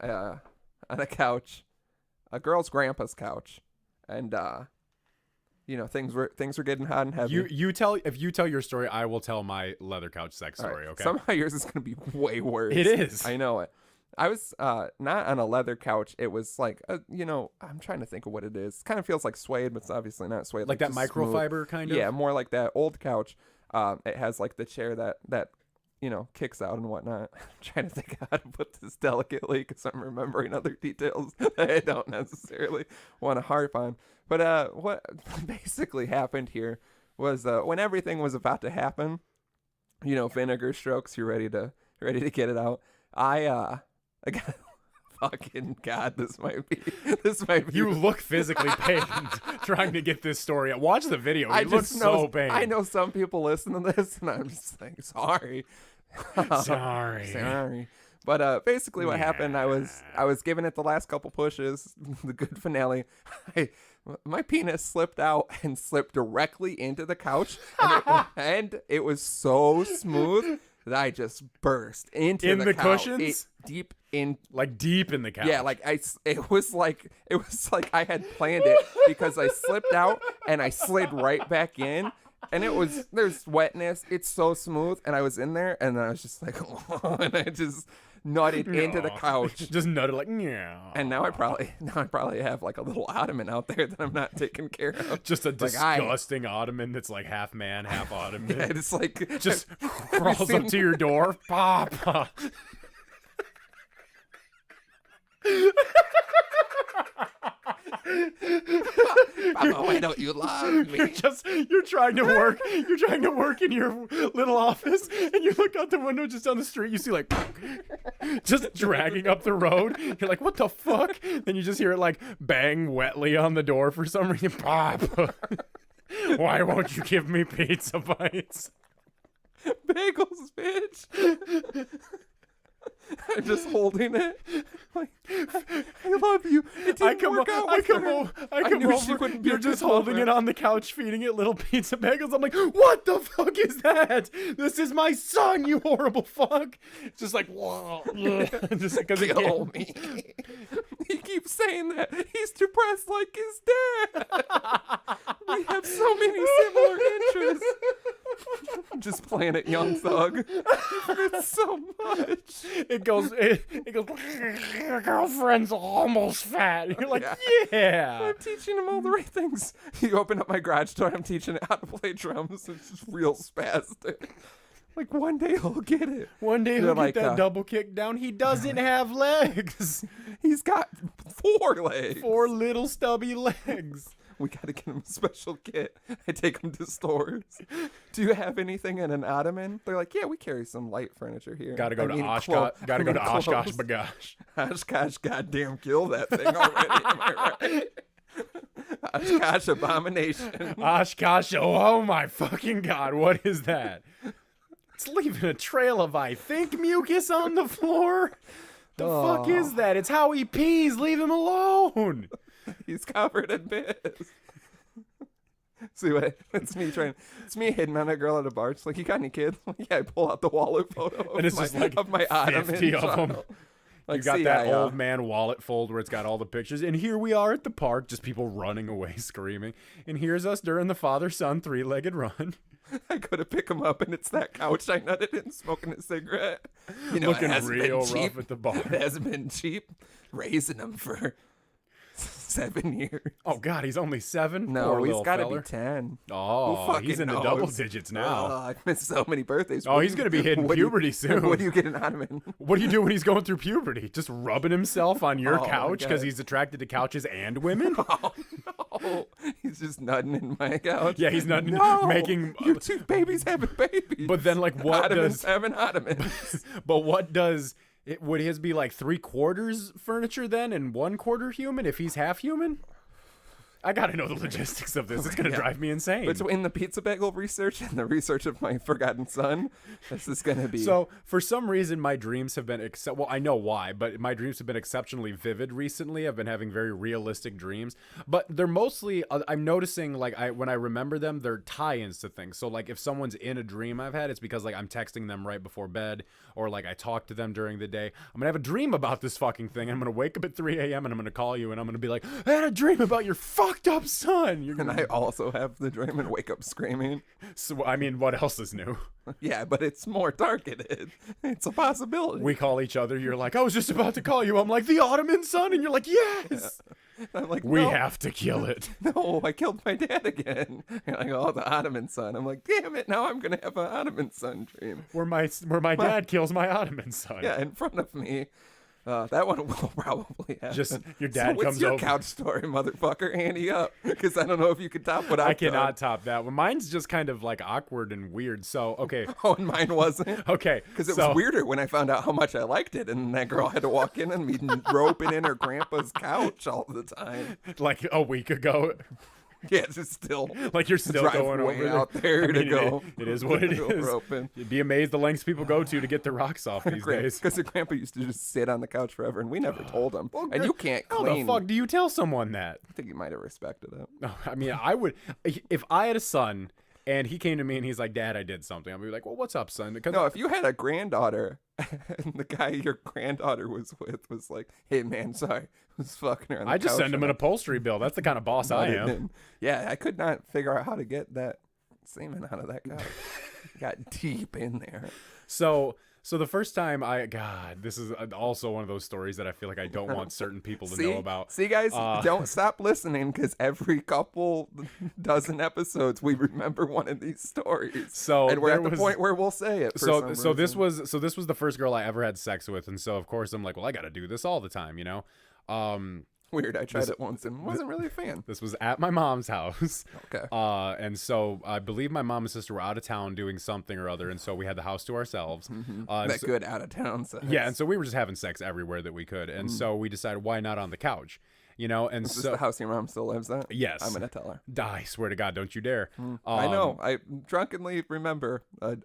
a couch, a girl's grandpa's couch, and things were getting hot and heavy. If you tell your story, I will tell my leather couch sex All story. right. Okay. Somehow yours is gonna be way worse. It is. I know it. I was not on a leather couch. It was like I'm trying to think of what it is. It kind of feels like suede, but it's obviously not suede. Like that just smooth. microfiber kind of. Yeah, more like that old couch. It has like the chair that kicks out and whatnot. I'm trying to think how to put this delicately because I'm remembering other details that I don't necessarily want to harp on. But what basically happened here was when everything was about to happen, vinegar strokes, you're ready to get it out. I got fucking God, this might be. You look physically pained trying to get this story out. Watch the video. You look so pained. I know some people listen to this, and I'm just like, sorry. Sorry. But basically what happened, I was giving it the last couple pushes, the good finale. My penis slipped out and slipped directly into the couch, and it was so smooth that I just burst into the couch. Cushions? Deep in the couch. Yeah, it was like I had planned it because I slipped out and I slid right back in. And there's wetness. It's so smooth. And I was in there and I was just like, oh, and I just nutted into the couch. Just nutted like, yeah. And now I probably have like a little ottoman out there that I'm not taking care of. Just a disgusting ottoman that's like half man, half ottoman. Yeah, it's like just crawls up to your door. Papa. Why don't you love me? You're trying to work in your little office, and you look out the window just down the street. You see like just dragging up the road. You're like, what the fuck? Then you just hear it like bang wetly on the door for some reason. Papa, why won't you give me pizza bites? Bagels, bitch. I'm just holding it. Like, I love you. It didn't work out. I come over. You're just holding it on the couch, feeding it little pizza bagels. I'm like, what the fuck is that? This is my son, you horrible fuck. It's just like, whoa. Just because he kill me. He keeps saying that. He's depressed like his dad. We have so many similar interests. I'm just playing it, young thug. It's so much. It goes, your girlfriend's almost fat. And you're like, yeah. I'm teaching him all the right things. You open up my garage door, I'm teaching it how to play drums. It's just real spastic. Like, one day he'll get it. One day he'll get that double kick down. He doesn't have legs. He's got 4 legs. 4 little stubby legs. We gotta get him a special kit. I take him to stores. Do you have anything in an ottoman? They're like, yeah, we carry some light furniture here. Gotta go to Oshkosh. Gotta go to Oshkosh Bagosh. Oshkosh, goddamn, kill that thing already. Am I right? Oshkosh abomination. Oshkosh, oh my fucking God, what is that? It's leaving a trail of, I think, mucus on the floor. The fuck is that? It's how he pees. Leave him alone. He's covered in piss. See what? It's me hitting on a girl at a bar. It's like, you got any kids? Yeah, I pull out the wallet photo of, and it's just like of my ottoman. 50 of them. Like, you got that old man wallet fold where it's got all the pictures. And here we are at the park, just people running away screaming. And here's us during the father-son 3-legged run. I go to pick him up, and it's that couch I nutted in, smoking a cigarette. Looking real rough at the bar. It hasn't been cheap raising him for 7 years. Oh, God, he's only 7? No, Poor he's got to feller. be 10. Oh, he's in the double digits now. I missed so many birthdays. Oh, he's going to be hitting puberty soon. What do you get an ottoman? What do you do when he's going through puberty? Just rubbing himself on your couch because he's attracted to couches and women? Oh, no. He's just nutting in my couch. Yeah, he's nutting, making... Your 2 babies having babies. But then, like, what ottomans does... having ottomans. But what does... Would his be like 3/4 furniture then and 1/4 human if he's half human? I gotta know the logistics of this. It's gonna drive me insane. Between the pizza bagel research and the research of my forgotten son, this is gonna be. So for some reason, my dreams have been well, I know why, but my dreams have been exceptionally vivid recently. I've been having very realistic dreams, but they're mostly. I'm noticing like when I remember them, they're tie-ins to things. So like if someone's in a dream I've had, it's because like I'm texting them right before bed, or like I talk to them during the day. I'm gonna have a dream about this fucking thing. I'm gonna wake up at 3 a.m. and I'm gonna call you and I'm gonna be like, I had a dream about your fucked up son. You're gonna. And I also have the dream and wake up screaming. So I mean, what else is new? Yeah, but it's more targeted. It's a possibility. We call each other. You're like, I was just about to call you. I'm like, the Ottoman son, and you're like, yes. Yeah. I'm like, we no, have to kill it. No, I killed my dad again. And I go, oh, the Ottoman son. I'm like, damn it! Now I'm gonna have an Ottoman son dream Where my dad kills my Ottoman son. Yeah, in front of me. That one will probably happen. Just your dad what's comes your over. couch story, motherfucker? Ante up, because I don't know if you can top what I've I cannot done. top that one. Mine's just kind of like awkward and weird. So okay, Oh, and mine wasn't. okay, Because it was weirder when I found out how much I liked it, and that girl had to walk in and be roping in her grandpa's couch all the time. like a week ago. Yeah, it's still Like you're still drive going way over out there to go. It is what it Go is. roping. You'd be amazed the lengths people go to get their rocks off these days. Because her grandpa used to just sit on the couch forever, and we never told him. And you can't How clean. the fuck do you tell someone that? I think he might have respected it. No, I mean, I would if I had a son and he came to me and he's like, Dad, I did something. I'd be like, well, what's up, son? Because No, if you had a granddaughter and the guy your granddaughter was with was like, hey, man, sorry, I was fucking her on the I just couch send him an upholstery bill. That's the kind of boss I am. and yeah, I could not figure out how to get that semen out of that couch. Got deep in there. So the first time this is also one of those stories that I feel like I don't want certain people to know about. See, guys, don't stop listening, because every couple dozen episodes we remember one of these stories. So and we're there at the was- point where we'll say it. For some So this reason. was the first girl I ever had sex with, and so of course I'm like, well, I got to do this all the time, you know. Weird. I tried it once and wasn't really a fan. This was at my mom's house. Okay. And so I believe my mom and sister were out of town doing something or other, and so we had the house to ourselves. That good out of town sex. Yeah, and so we were just having sex everywhere that we could, and so we decided, why not on the couch, you know? And Is this so the house your mom still lives at? Yes. I'm gonna tell her. I swear to God, don't you dare! I know. I drunkenly remember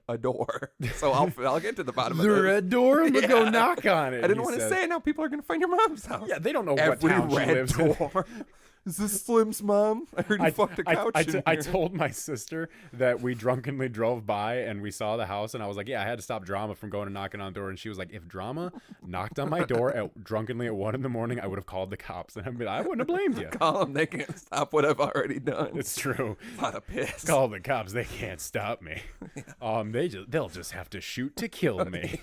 a door, so I'll get to the bottom of The this. red door. I'm gonna go Yeah. knock on it. I didn't he want to says. say it. Now people are gonna find your mom's house. Yeah, they don't know what Every town she red lives in. door. Is this Slim's mom? I heard you fucked a couch. I told my sister that we drunkenly drove by and we saw the house, and I was like, yeah, I had to stop drama from going and knocking on the door. And she was like, if drama knocked on my door drunkenly at 1 a.m, I would have called the cops. And I wouldn't have blamed you. Call them. They can't stop what I've already done. It's true. a lot of piss. Call the cops. They can't stop me. They'll just have to shoot to kill me.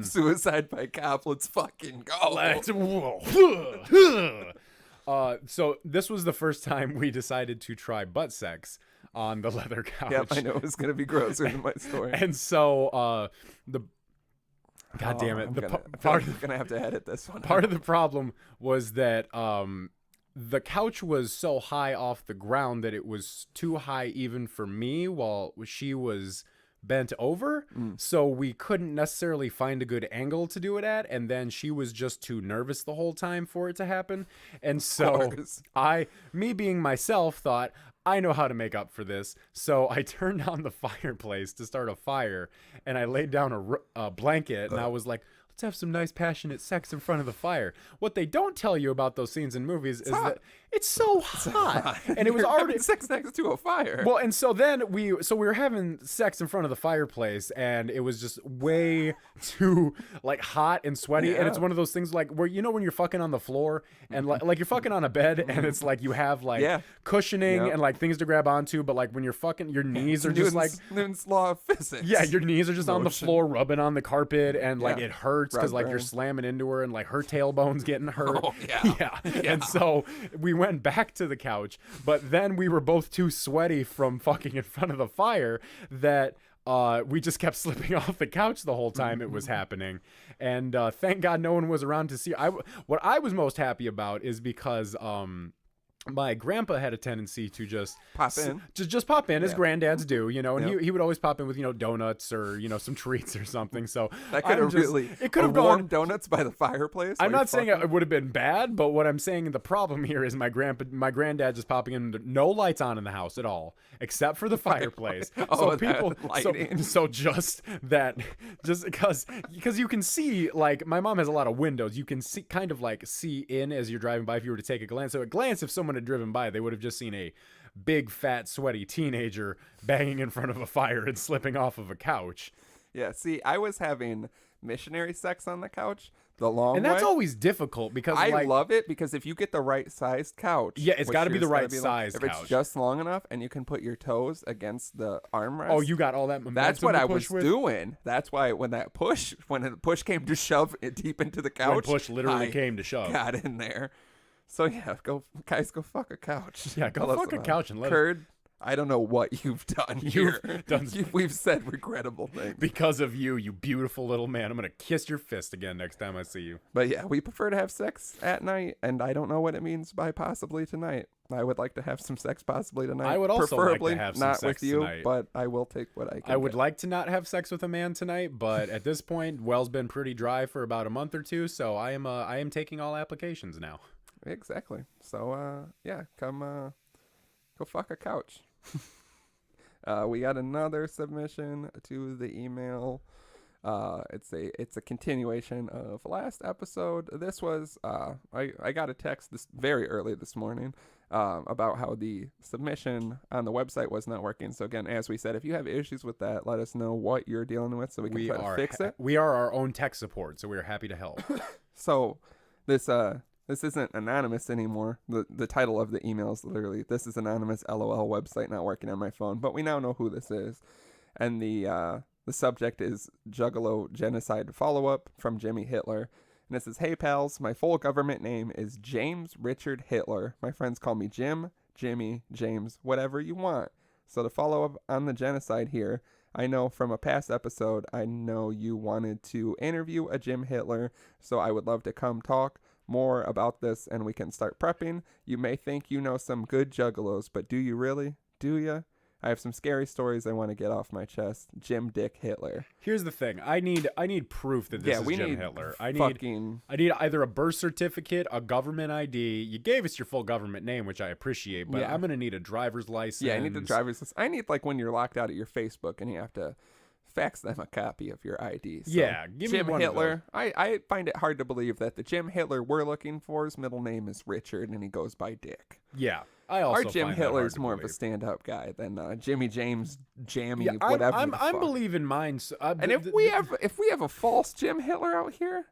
Suicide by cop. Let's fucking go. So this was the first time we decided to try butt sex on the leather couch. Yep, I know it was gonna be grosser than my story. And so God damn it. I'm gonna have to edit this one. Part of the problem was that the couch was so high off the ground that it was too high even for me while she was bent over, so we couldn't necessarily find a good angle to do it at, and then she was just too nervous the whole time for it to happen. And so me being myself, thought, I know how to make up for this. So I turned on the fireplace to start a fire, and I laid down a blanket, and I was like, let's have some nice passionate sex in front of the fire. What they don't tell you about those scenes in movies is that it's so hot. And it was already sex next to a fire. Well, and so then we were having sex in front of the fireplace, and it was just way too like hot and sweaty. And it's one of those things like where, you know, when you're fucking on the floor and like you're fucking on a bed and it's like you have like cushioning and like things to grab onto, but like when you're fucking, your knees are just like Newton's law of physics. Yeah, your knees are just on the floor rubbing on the carpet, and like it hurts because like burn. you're slamming into her, and like her tailbone's getting hurt. Oh, yeah. And so we went back to the couch, but then we were both too sweaty from fucking in front of the fire that we just kept slipping off the couch the whole time it was happening. And thank God no one was around to see. What I was most happy about is because my grandpa had a tendency to just Pop in. just pop in as Yeah. granddads do, and Yep. he would always pop in with, donuts or, some treats or something. So That could have it could have warm donuts by the fireplace. I'm while not saying fucking- it would have been bad, but what I'm saying, the problem here is my granddad just popping in, no lights on in the house at all, except for the fireplace. Oh, so that people, lighting. so just because you can see, like, my mom has a lot of windows, you can see see in as you're driving by if you were to take a glance. So at glance, if someone had driven by, they would have just seen a big, fat, sweaty teenager banging in front of a fire and slipping off of a couch. Yeah, see, I was having missionary sex on the couch the long way. And that's always difficult because I love it because if you get the right sized couch. Yeah, it's which gotta be yours the right gotta long, size If couch. it's just long enough and you can put your toes against the armrest. Oh, you got all that momentum. That's what to I was push with? doing. That's why when the push came to shove it deep into the couch. When push literally I came to shove. got in there. So yeah, go fuck a couch. Yeah, go Tell us fuck a about it. couch and let Curd, I don't know what you've done here. done- We've said regrettable things. Because of you beautiful little man. I'm going to kiss your fist again next time I see you. But yeah, we prefer to have sex at night, and I don't know what it means by possibly tonight. I would like to have some sex possibly tonight. I would also like to preferably have some not sex with you, tonight. but I will take what I can. I would get. like to not have sex with a man tonight, but at this point, well's been pretty dry for about a month or two, so I am taking all applications now. Exactly. So yeah, come go fuck a couch. We got another submission to the email. It's a continuation of last episode. This was I got a text this very early this morning about how the submission on the website was not working. So again, as we said, if you have issues with that, let us know what you're dealing with so we can try to fix it. We are our own tech support, so we are happy to help. So this isn't anonymous anymore. The title of the email is literally, "This is anonymous, LOL, website not working on my phone." But we now know who this is. And the subject is Juggalo Genocide Follow-Up from Jimmy Hitler. And it says, "Hey pals, my full government name is James Richard Hitler. My friends call me Jim, Jimmy, James, whatever you want. So to follow up on the genocide here, I know from a past episode, I know you wanted to interview a Jim Hitler, so I would love to come talk more about this and we can start prepping. You may think you know some good juggalos, but do you really? Do ya? I have some scary stories I want to get off my chest. Jim Dick Hitler." Here's the thing. I need proof that this is we Jim need Hitler. I fucking need either a birth certificate, a government ID. You gave us your full government name, which I appreciate, but Yeah. I'm going to need a driver's license. Yeah, I need the driver's license. I need like when you're locked out at your Facebook and you have to fax them a copy of your ID. So Yeah, give me Jim one of Hitler. I find it hard to believe that the Jim Hitler we're looking for, his middle name is Richard and he goes by Dick. Yeah. I also Our Jim find that hard Hitler's to more of a believe. stand-up guy than Jimmy James, Jammy, Yeah, whatever. I'm the fuck. believing mine. So, And if we have a false Jim Hitler out here,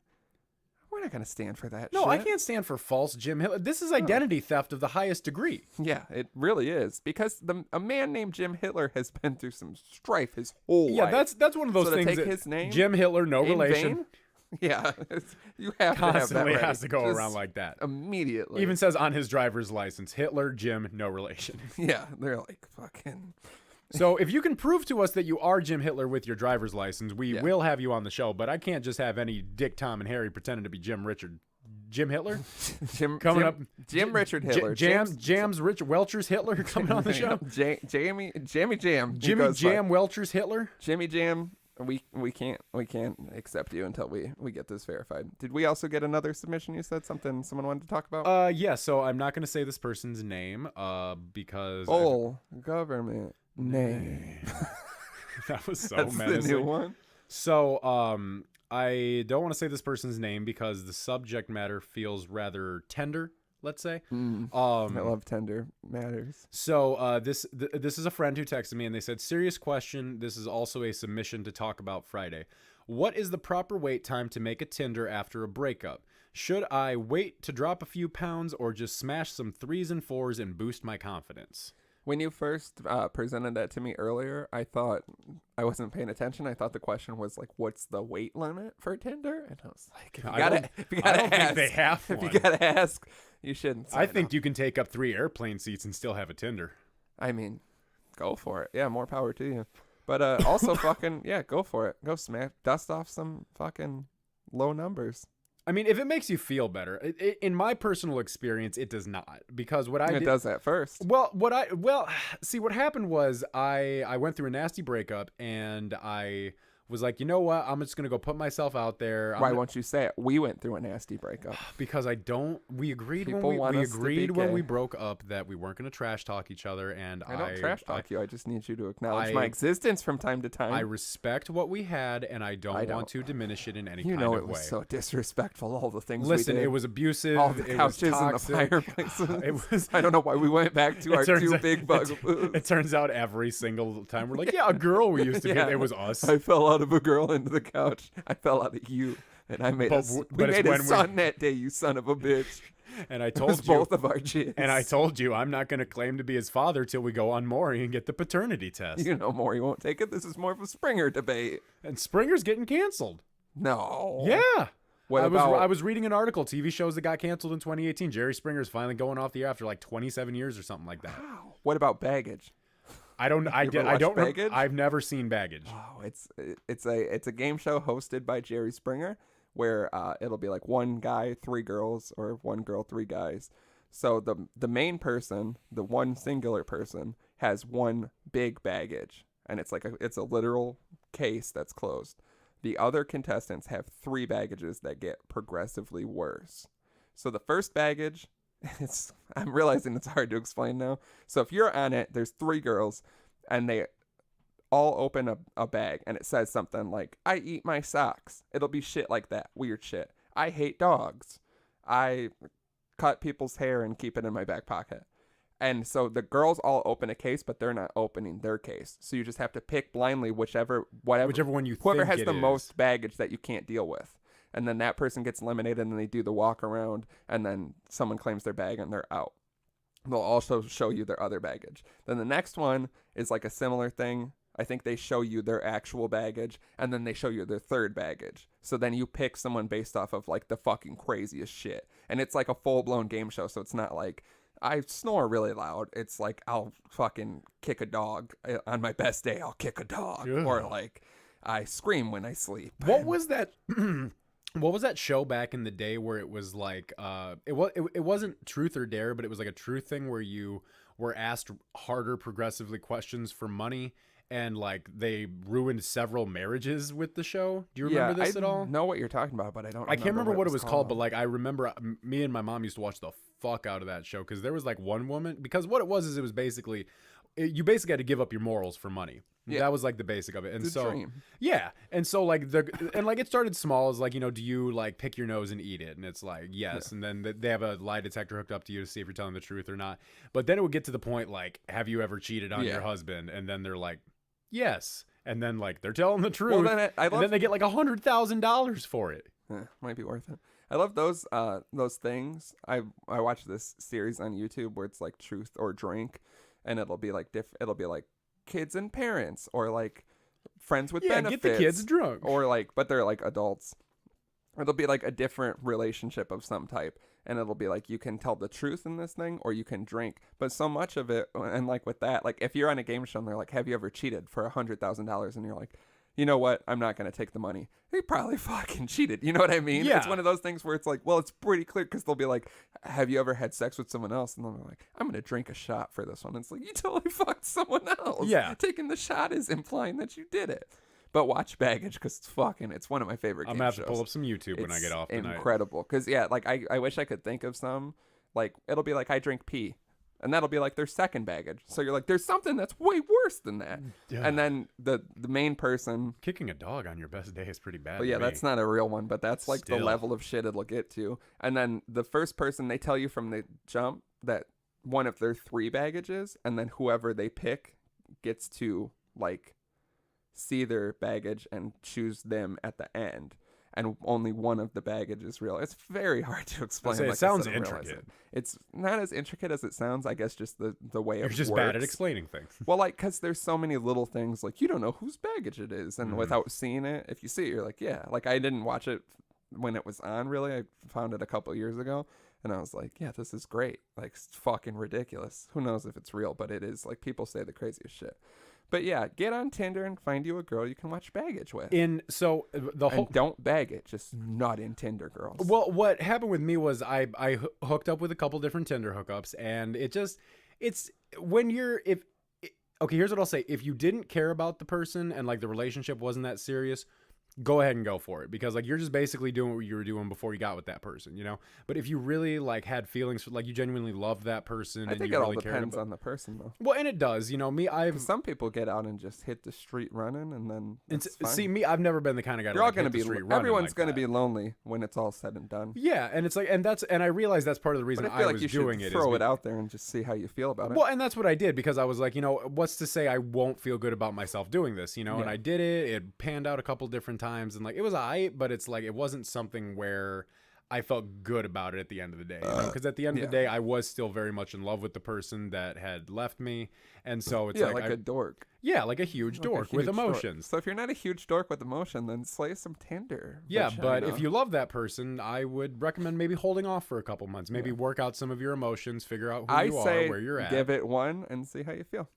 we're not gonna stand for that. no, shit. I can't stand for false Jim Hitler. This is identity theft of the highest degree. Yeah, it really is because a man named Jim Hitler has been through some strife his whole Yeah, life. that's one of those So to things. take that his name Jim Hitler, no in relation. vain? Yeah, you have to have that Constantly ready. has to go Just around like that. immediately. Even says on his driver's license, Hitler, Jim, no relation. yeah, they're like fucking. So if you can prove to us that you are Jim Hitler with your driver's license, we Yeah. will have you on the show. But I can't just have any Dick, Tom, and Harry pretending to be Jim Hitler Jim Richard Hitler. Jams Richard Welcher's Hitler coming on the show. Jammy Jam. He Jimmy goes by Jam Welcher's Hitler. Jimmy Jam. We can't accept you until we get this verified. Did we also get another submission? You said someone wanted to talk about. Yeah. So I'm not going to say this person's name. Because Full government name. that was so That's menacing. the new one. So I don't want to say this person's name because the subject matter feels rather tender. Let's say. I love tender matters. So this is a friend who texted me and they said, "Serious question. This is also a submission to talk about Friday. What is the proper wait time to make a Tinder after a breakup? Should I wait to drop a few pounds or just smash some 3s and 4s and boost my confidence?" When you first presented that to me earlier, I thought I wasn't paying attention. I thought the question was like, "What's the weight limit for Tinder?" And I was like, I don't think they have if one. you gotta ask, you shouldn't. I think you can take up 3 airplane seats and still have a Tinder. I mean, go for it. Yeah, more power to you. But also, fucking yeah, go for it. Go smash, dust off some fucking low numbers. I mean, if it makes you feel better, in my personal experience, it does not. Because what I It did, does at first. see, what happened was I went through a nasty breakup, and I was like, you know what? I'm just gonna go put myself out there. Why won't you say it? We went through a nasty breakup. Because I don't. We agreed People when want we us to be agreed when gay. we broke up that we weren't gonna trash talk each other, and I don't trash talk you. I just need you to acknowledge my existence from time to time. I respect what we had, and I don't want to diminish it in any kind of way. You know it was so disrespectful, all the things Listen, we did. It was abusive. All the couches and the fireplaces. It was. I don't know why we went back to our two big bugaboos. It turns out every single time we're like, yeah, a girl we used to be. It was us. I fell out of a girl into the couch. I fell out of you. And I made we made a son that day, you son of a bitch. And I told you both of our kids. And I told you I'm not going to claim to be his father till we go on Maury and get the paternity test. You know Maury won't take it. This is more of a Springer debate. And Springer's getting canceled. No. Yeah. I was reading an article. TV shows that got canceled in 2018. Jerry Springer's finally going off the air after like 27 years or something like that. Wow. What about Baggage? I don't. Baggage? I've never seen Baggage. Oh, it's a game show hosted by Jerry Springer where it'll be like one guy, three girls, or one girl, three guys. So the main person, the one singular person, has one big baggage, and it's a literal case that's closed. The other contestants have three baggages that get progressively worse. So the first baggage. I'm realizing it's hard to explain now. So if you're on it, there's three girls, and they all open a bag, and it says something like, I eat my socks. It'll be shit like that. Weird shit. I hate dogs. I cut people's hair and keep it in my back pocket. And so the girls all open a case, but they're not opening their case. So you just have to pick blindly whichever one you whoever has the most baggage that you can't deal with. And then that person gets eliminated, and then they do the walk around, and then someone claims their bag, and they're out. They'll also show you their other baggage. Then the next one is like a similar thing. I think they show you their actual baggage, and then they show you their third baggage. So then you pick someone based off of like the fucking craziest shit. And it's like a full-blown game show, so it's not like I snore really loud. It's like I'll fucking kick a dog. On my best day, I'll kick a dog. Yeah. Or like I scream when I sleep. What was that... What was that show back in the day where it was like it wasn't Truth or Dare, but it was like a truth thing where you were asked harder progressively questions for money, and like they ruined several marriages with the show? Do you remember this at all? I know what you're talking about, but I don't I can't remember what it was called, but like I remember me and my mom used to watch the fuck out of that show because there was like one woman, because what it was it was basically you basically had to give up your morals for money. Yeah. That was like the basic of it. And so dream. Yeah. And so like it started small as like, you know, do you like pick your nose and eat it? And it's like, yes. Yeah. And then they have a lie detector hooked up to you to see if you're telling the truth or not. But then it would get to the point like, have you ever cheated on your husband? And then they're like, yes. And then like they're telling the truth. Well, then they get like $100,000 for it. Might be worth it. I love those things. I watched this series on YouTube where it's like Truth or Drink, and it'll be like kids and parents, or like friends with benefits. Get the kids drunk. Or like, but they're like adults. It'll be like a different relationship of some type. And it'll be like, you can tell the truth in this thing, or you can drink. But so much of it, and like with that, like if you're on a game show and they're like, have you ever cheated for $100,000? And you're like, you know what? I'm not going to take the money. He probably fucking cheated. You know what I mean? Yeah. It's one of those things where it's like, well, it's pretty clear, because they'll be like, have you ever had sex with someone else? And they'll be like, I'm going to drink a shot for this one. And it's like, you totally fucked someone else. Yeah. Taking the shot is implying that you did it. But watch Baggage, because it's one of my favorite game shows. I'm going to have to pull up some YouTube when I get off tonight. Incredible. Because, yeah, like I wish I could think of some. Like, it'll be like, I drink pee. And that'll be like their second baggage. So you're like, there's something that's way worse than that. Yeah. And then the main person... Kicking a dog on your best day is pretty bad. Well, yeah, that's not a real one, but that's like the level of shit it'll get to. And then the first person, they tell you from the jump that one of their three baggages, and then whoever they pick gets to like see their baggage and choose them at the end. And only one of the baggage is real. It's very hard to explain. It sounds intricate. It's not as intricate as it sounds. I guess just the way it works. You're just bad at explaining things. Well, like, because there's so many little things, like, you don't know whose baggage it is. And without seeing it, if you see it, you're like, yeah. Like, I didn't watch it when it was on, really. I found it a couple years ago. And I was like, yeah, this is great. Like, it's fucking ridiculous. Who knows if it's real, but it is. Like, people say the craziest shit. But yeah, get on Tinder and find you a girl you can watch baggage with. The whole And don't bag it, just not in Tinder girls. Well, what happened with me was I hooked up with a couple different Tinder hookups, and it's when you're okay, here's what I'll say: if you didn't care about the person and like the relationship wasn't that serious, go ahead and go for it, because like you're just basically doing what you were doing before you got with that person, you know. But if you really like had feelings for, like, you genuinely loved that person, I think you it really all depends cared on the person, though. well, and it does, you know. Me, I've Some people get out and just hit the street running, and then see me. I've never been the kind of guy. You're all going to be everyone's going to be lonely when it's all said and done. Yeah, and it's like, and I realize that's part of the reason But I feel like was you doing should it. throw it out there and just see how you feel about it. Well, and that's what I did, because I was like, you know, what's to say I won't feel good about myself doing this, you know? Yeah. And I did it. It panned out a couple different times, and like it was but it's like it wasn't something where I felt good about it at the end of the day, because at the end of the day, I was still very much in love with the person that had left me, and so it's like a dork. Yeah, like a huge dork with emotions. So if you're not a huge dork with emotion, then slay some Tinder. Yeah, but if you love that person, I would recommend maybe holding off for a couple months, maybe work out some of your emotions, figure out who you are, where you're at. Give it one and see how you feel.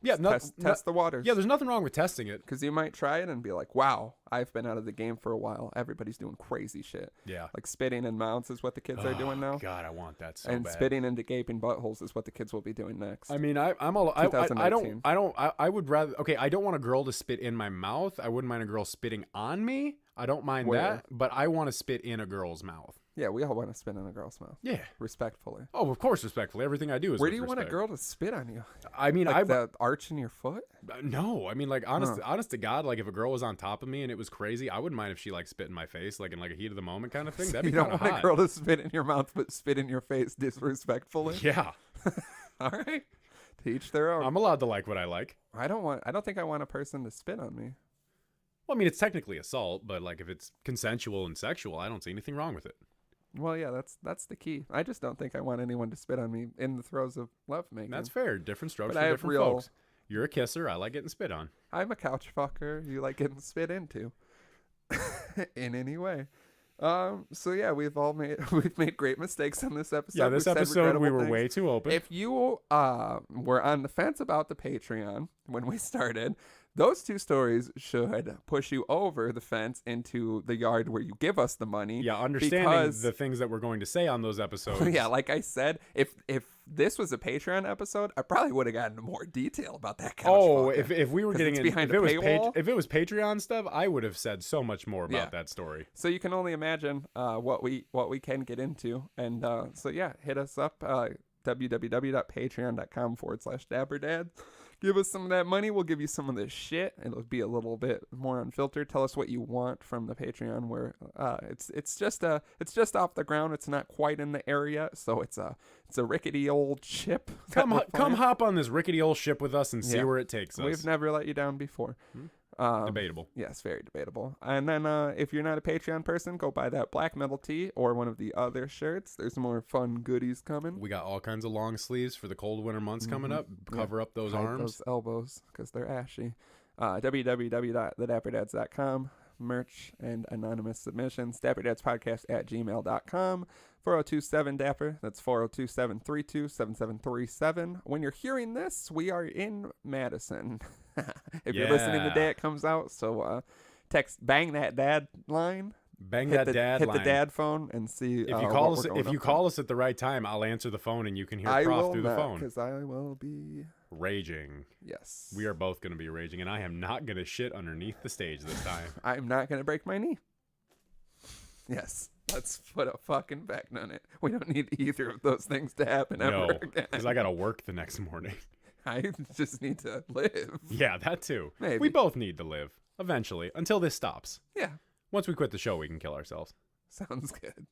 Yeah, test the waters. Yeah, there's nothing wrong with testing it. Because you might try it and be like, wow, I've been out of the game for a while. Everybody's doing crazy shit. Yeah. Like spitting in mouths is what the kids are doing now. God, I want that so and bad. spitting into gaping buttholes is what the kids will be doing next. I mean, I would rather, okay, I don't want a girl to spit in my mouth. I wouldn't mind a girl spitting on me. I don't mind that, but I want to spit in a girl's mouth. Yeah, we all want to spit in a girl's mouth. Yeah. Respectfully. Oh, of course, respectfully. Everything I do is Where do you want a girl to spit on you? I mean, like the arch in your foot? No, I mean, like, honest to God, like, if a girl was on top of me and it was crazy, I wouldn't mind if she, like, spit in my face, like, in, like, a heat of the moment kind of thing. That'd be kind of hot. You don't want a girl to spit in your mouth, but spit in your face disrespectfully? Yeah. All right. To each their own. I'm allowed to like what I like. I don't think I want a person to spit on me. Well, I mean, it's technically assault, but, like, if it's consensual and sexual, I don't see anything wrong with it. Well, yeah, that's the key. I just don't think I want anyone to spit on me in the throes of lovemaking. That's fair. Different strokes but for different folks. You're a kisser. I like getting spit on. I'm a couch fucker. You like getting spit into. In any way. So yeah, we've made great mistakes on this episode. Yeah, this episode we were way too open. If you were on the fence about the Patreon when we started, those two stories should push you over the fence into the yard where you give us the money. Yeah, understanding the things that we're going to say on those episodes. Yeah, like I said, if this was a Patreon episode, I probably would have gotten into more detail about that couch. Oh, if we were getting behind a paywall, if it was Patreon stuff, I would have said so much more about that story. So you can only imagine what we can get into, and so yeah, hit us up www.patreon.com/dapperdad. Give us some of that money. We'll give you some of this shit. It'll be a little bit more unfiltered. Tell us what you want from the Patreon. Where it's just off the ground. It's not quite in the area, so it's a rickety old ship. Come hop on this rickety old ship with us and see where it takes us. We've never let you down before. Debatable. Yes, very debatable. And then if you're not a Patreon person, go buy that black metal tee or one of the other shirts. There's more fun goodies coming. We got all kinds of long sleeves for the cold winter months coming up. Cover up those arms. Those elbows, because they're ashy. www.thedapperdads.com. Merch and anonymous submissions. dapperdadspodcast@gmail.com. 4027-DAPPER. That's 402-732-7737. When you're hearing this, we are in Madison. If you're listening the day it comes out, so bang that dad line. Hit the dad phone and see. If you call us at the right time, I'll answer the phone and you can hear Prof through the phone. Because I will be raging. Yes, we are both going to be raging, and I am not going to shit underneath the stage this time. I'm not going to break my knee. Yes, let's put a fucking bet on it. We don't need either of those things to happen ever again. Because I got to work the next morning. I just need to live. Yeah, that too. Maybe. We both need to live eventually, until this stops. Yeah. Once we quit the show, we can kill ourselves. Sounds good.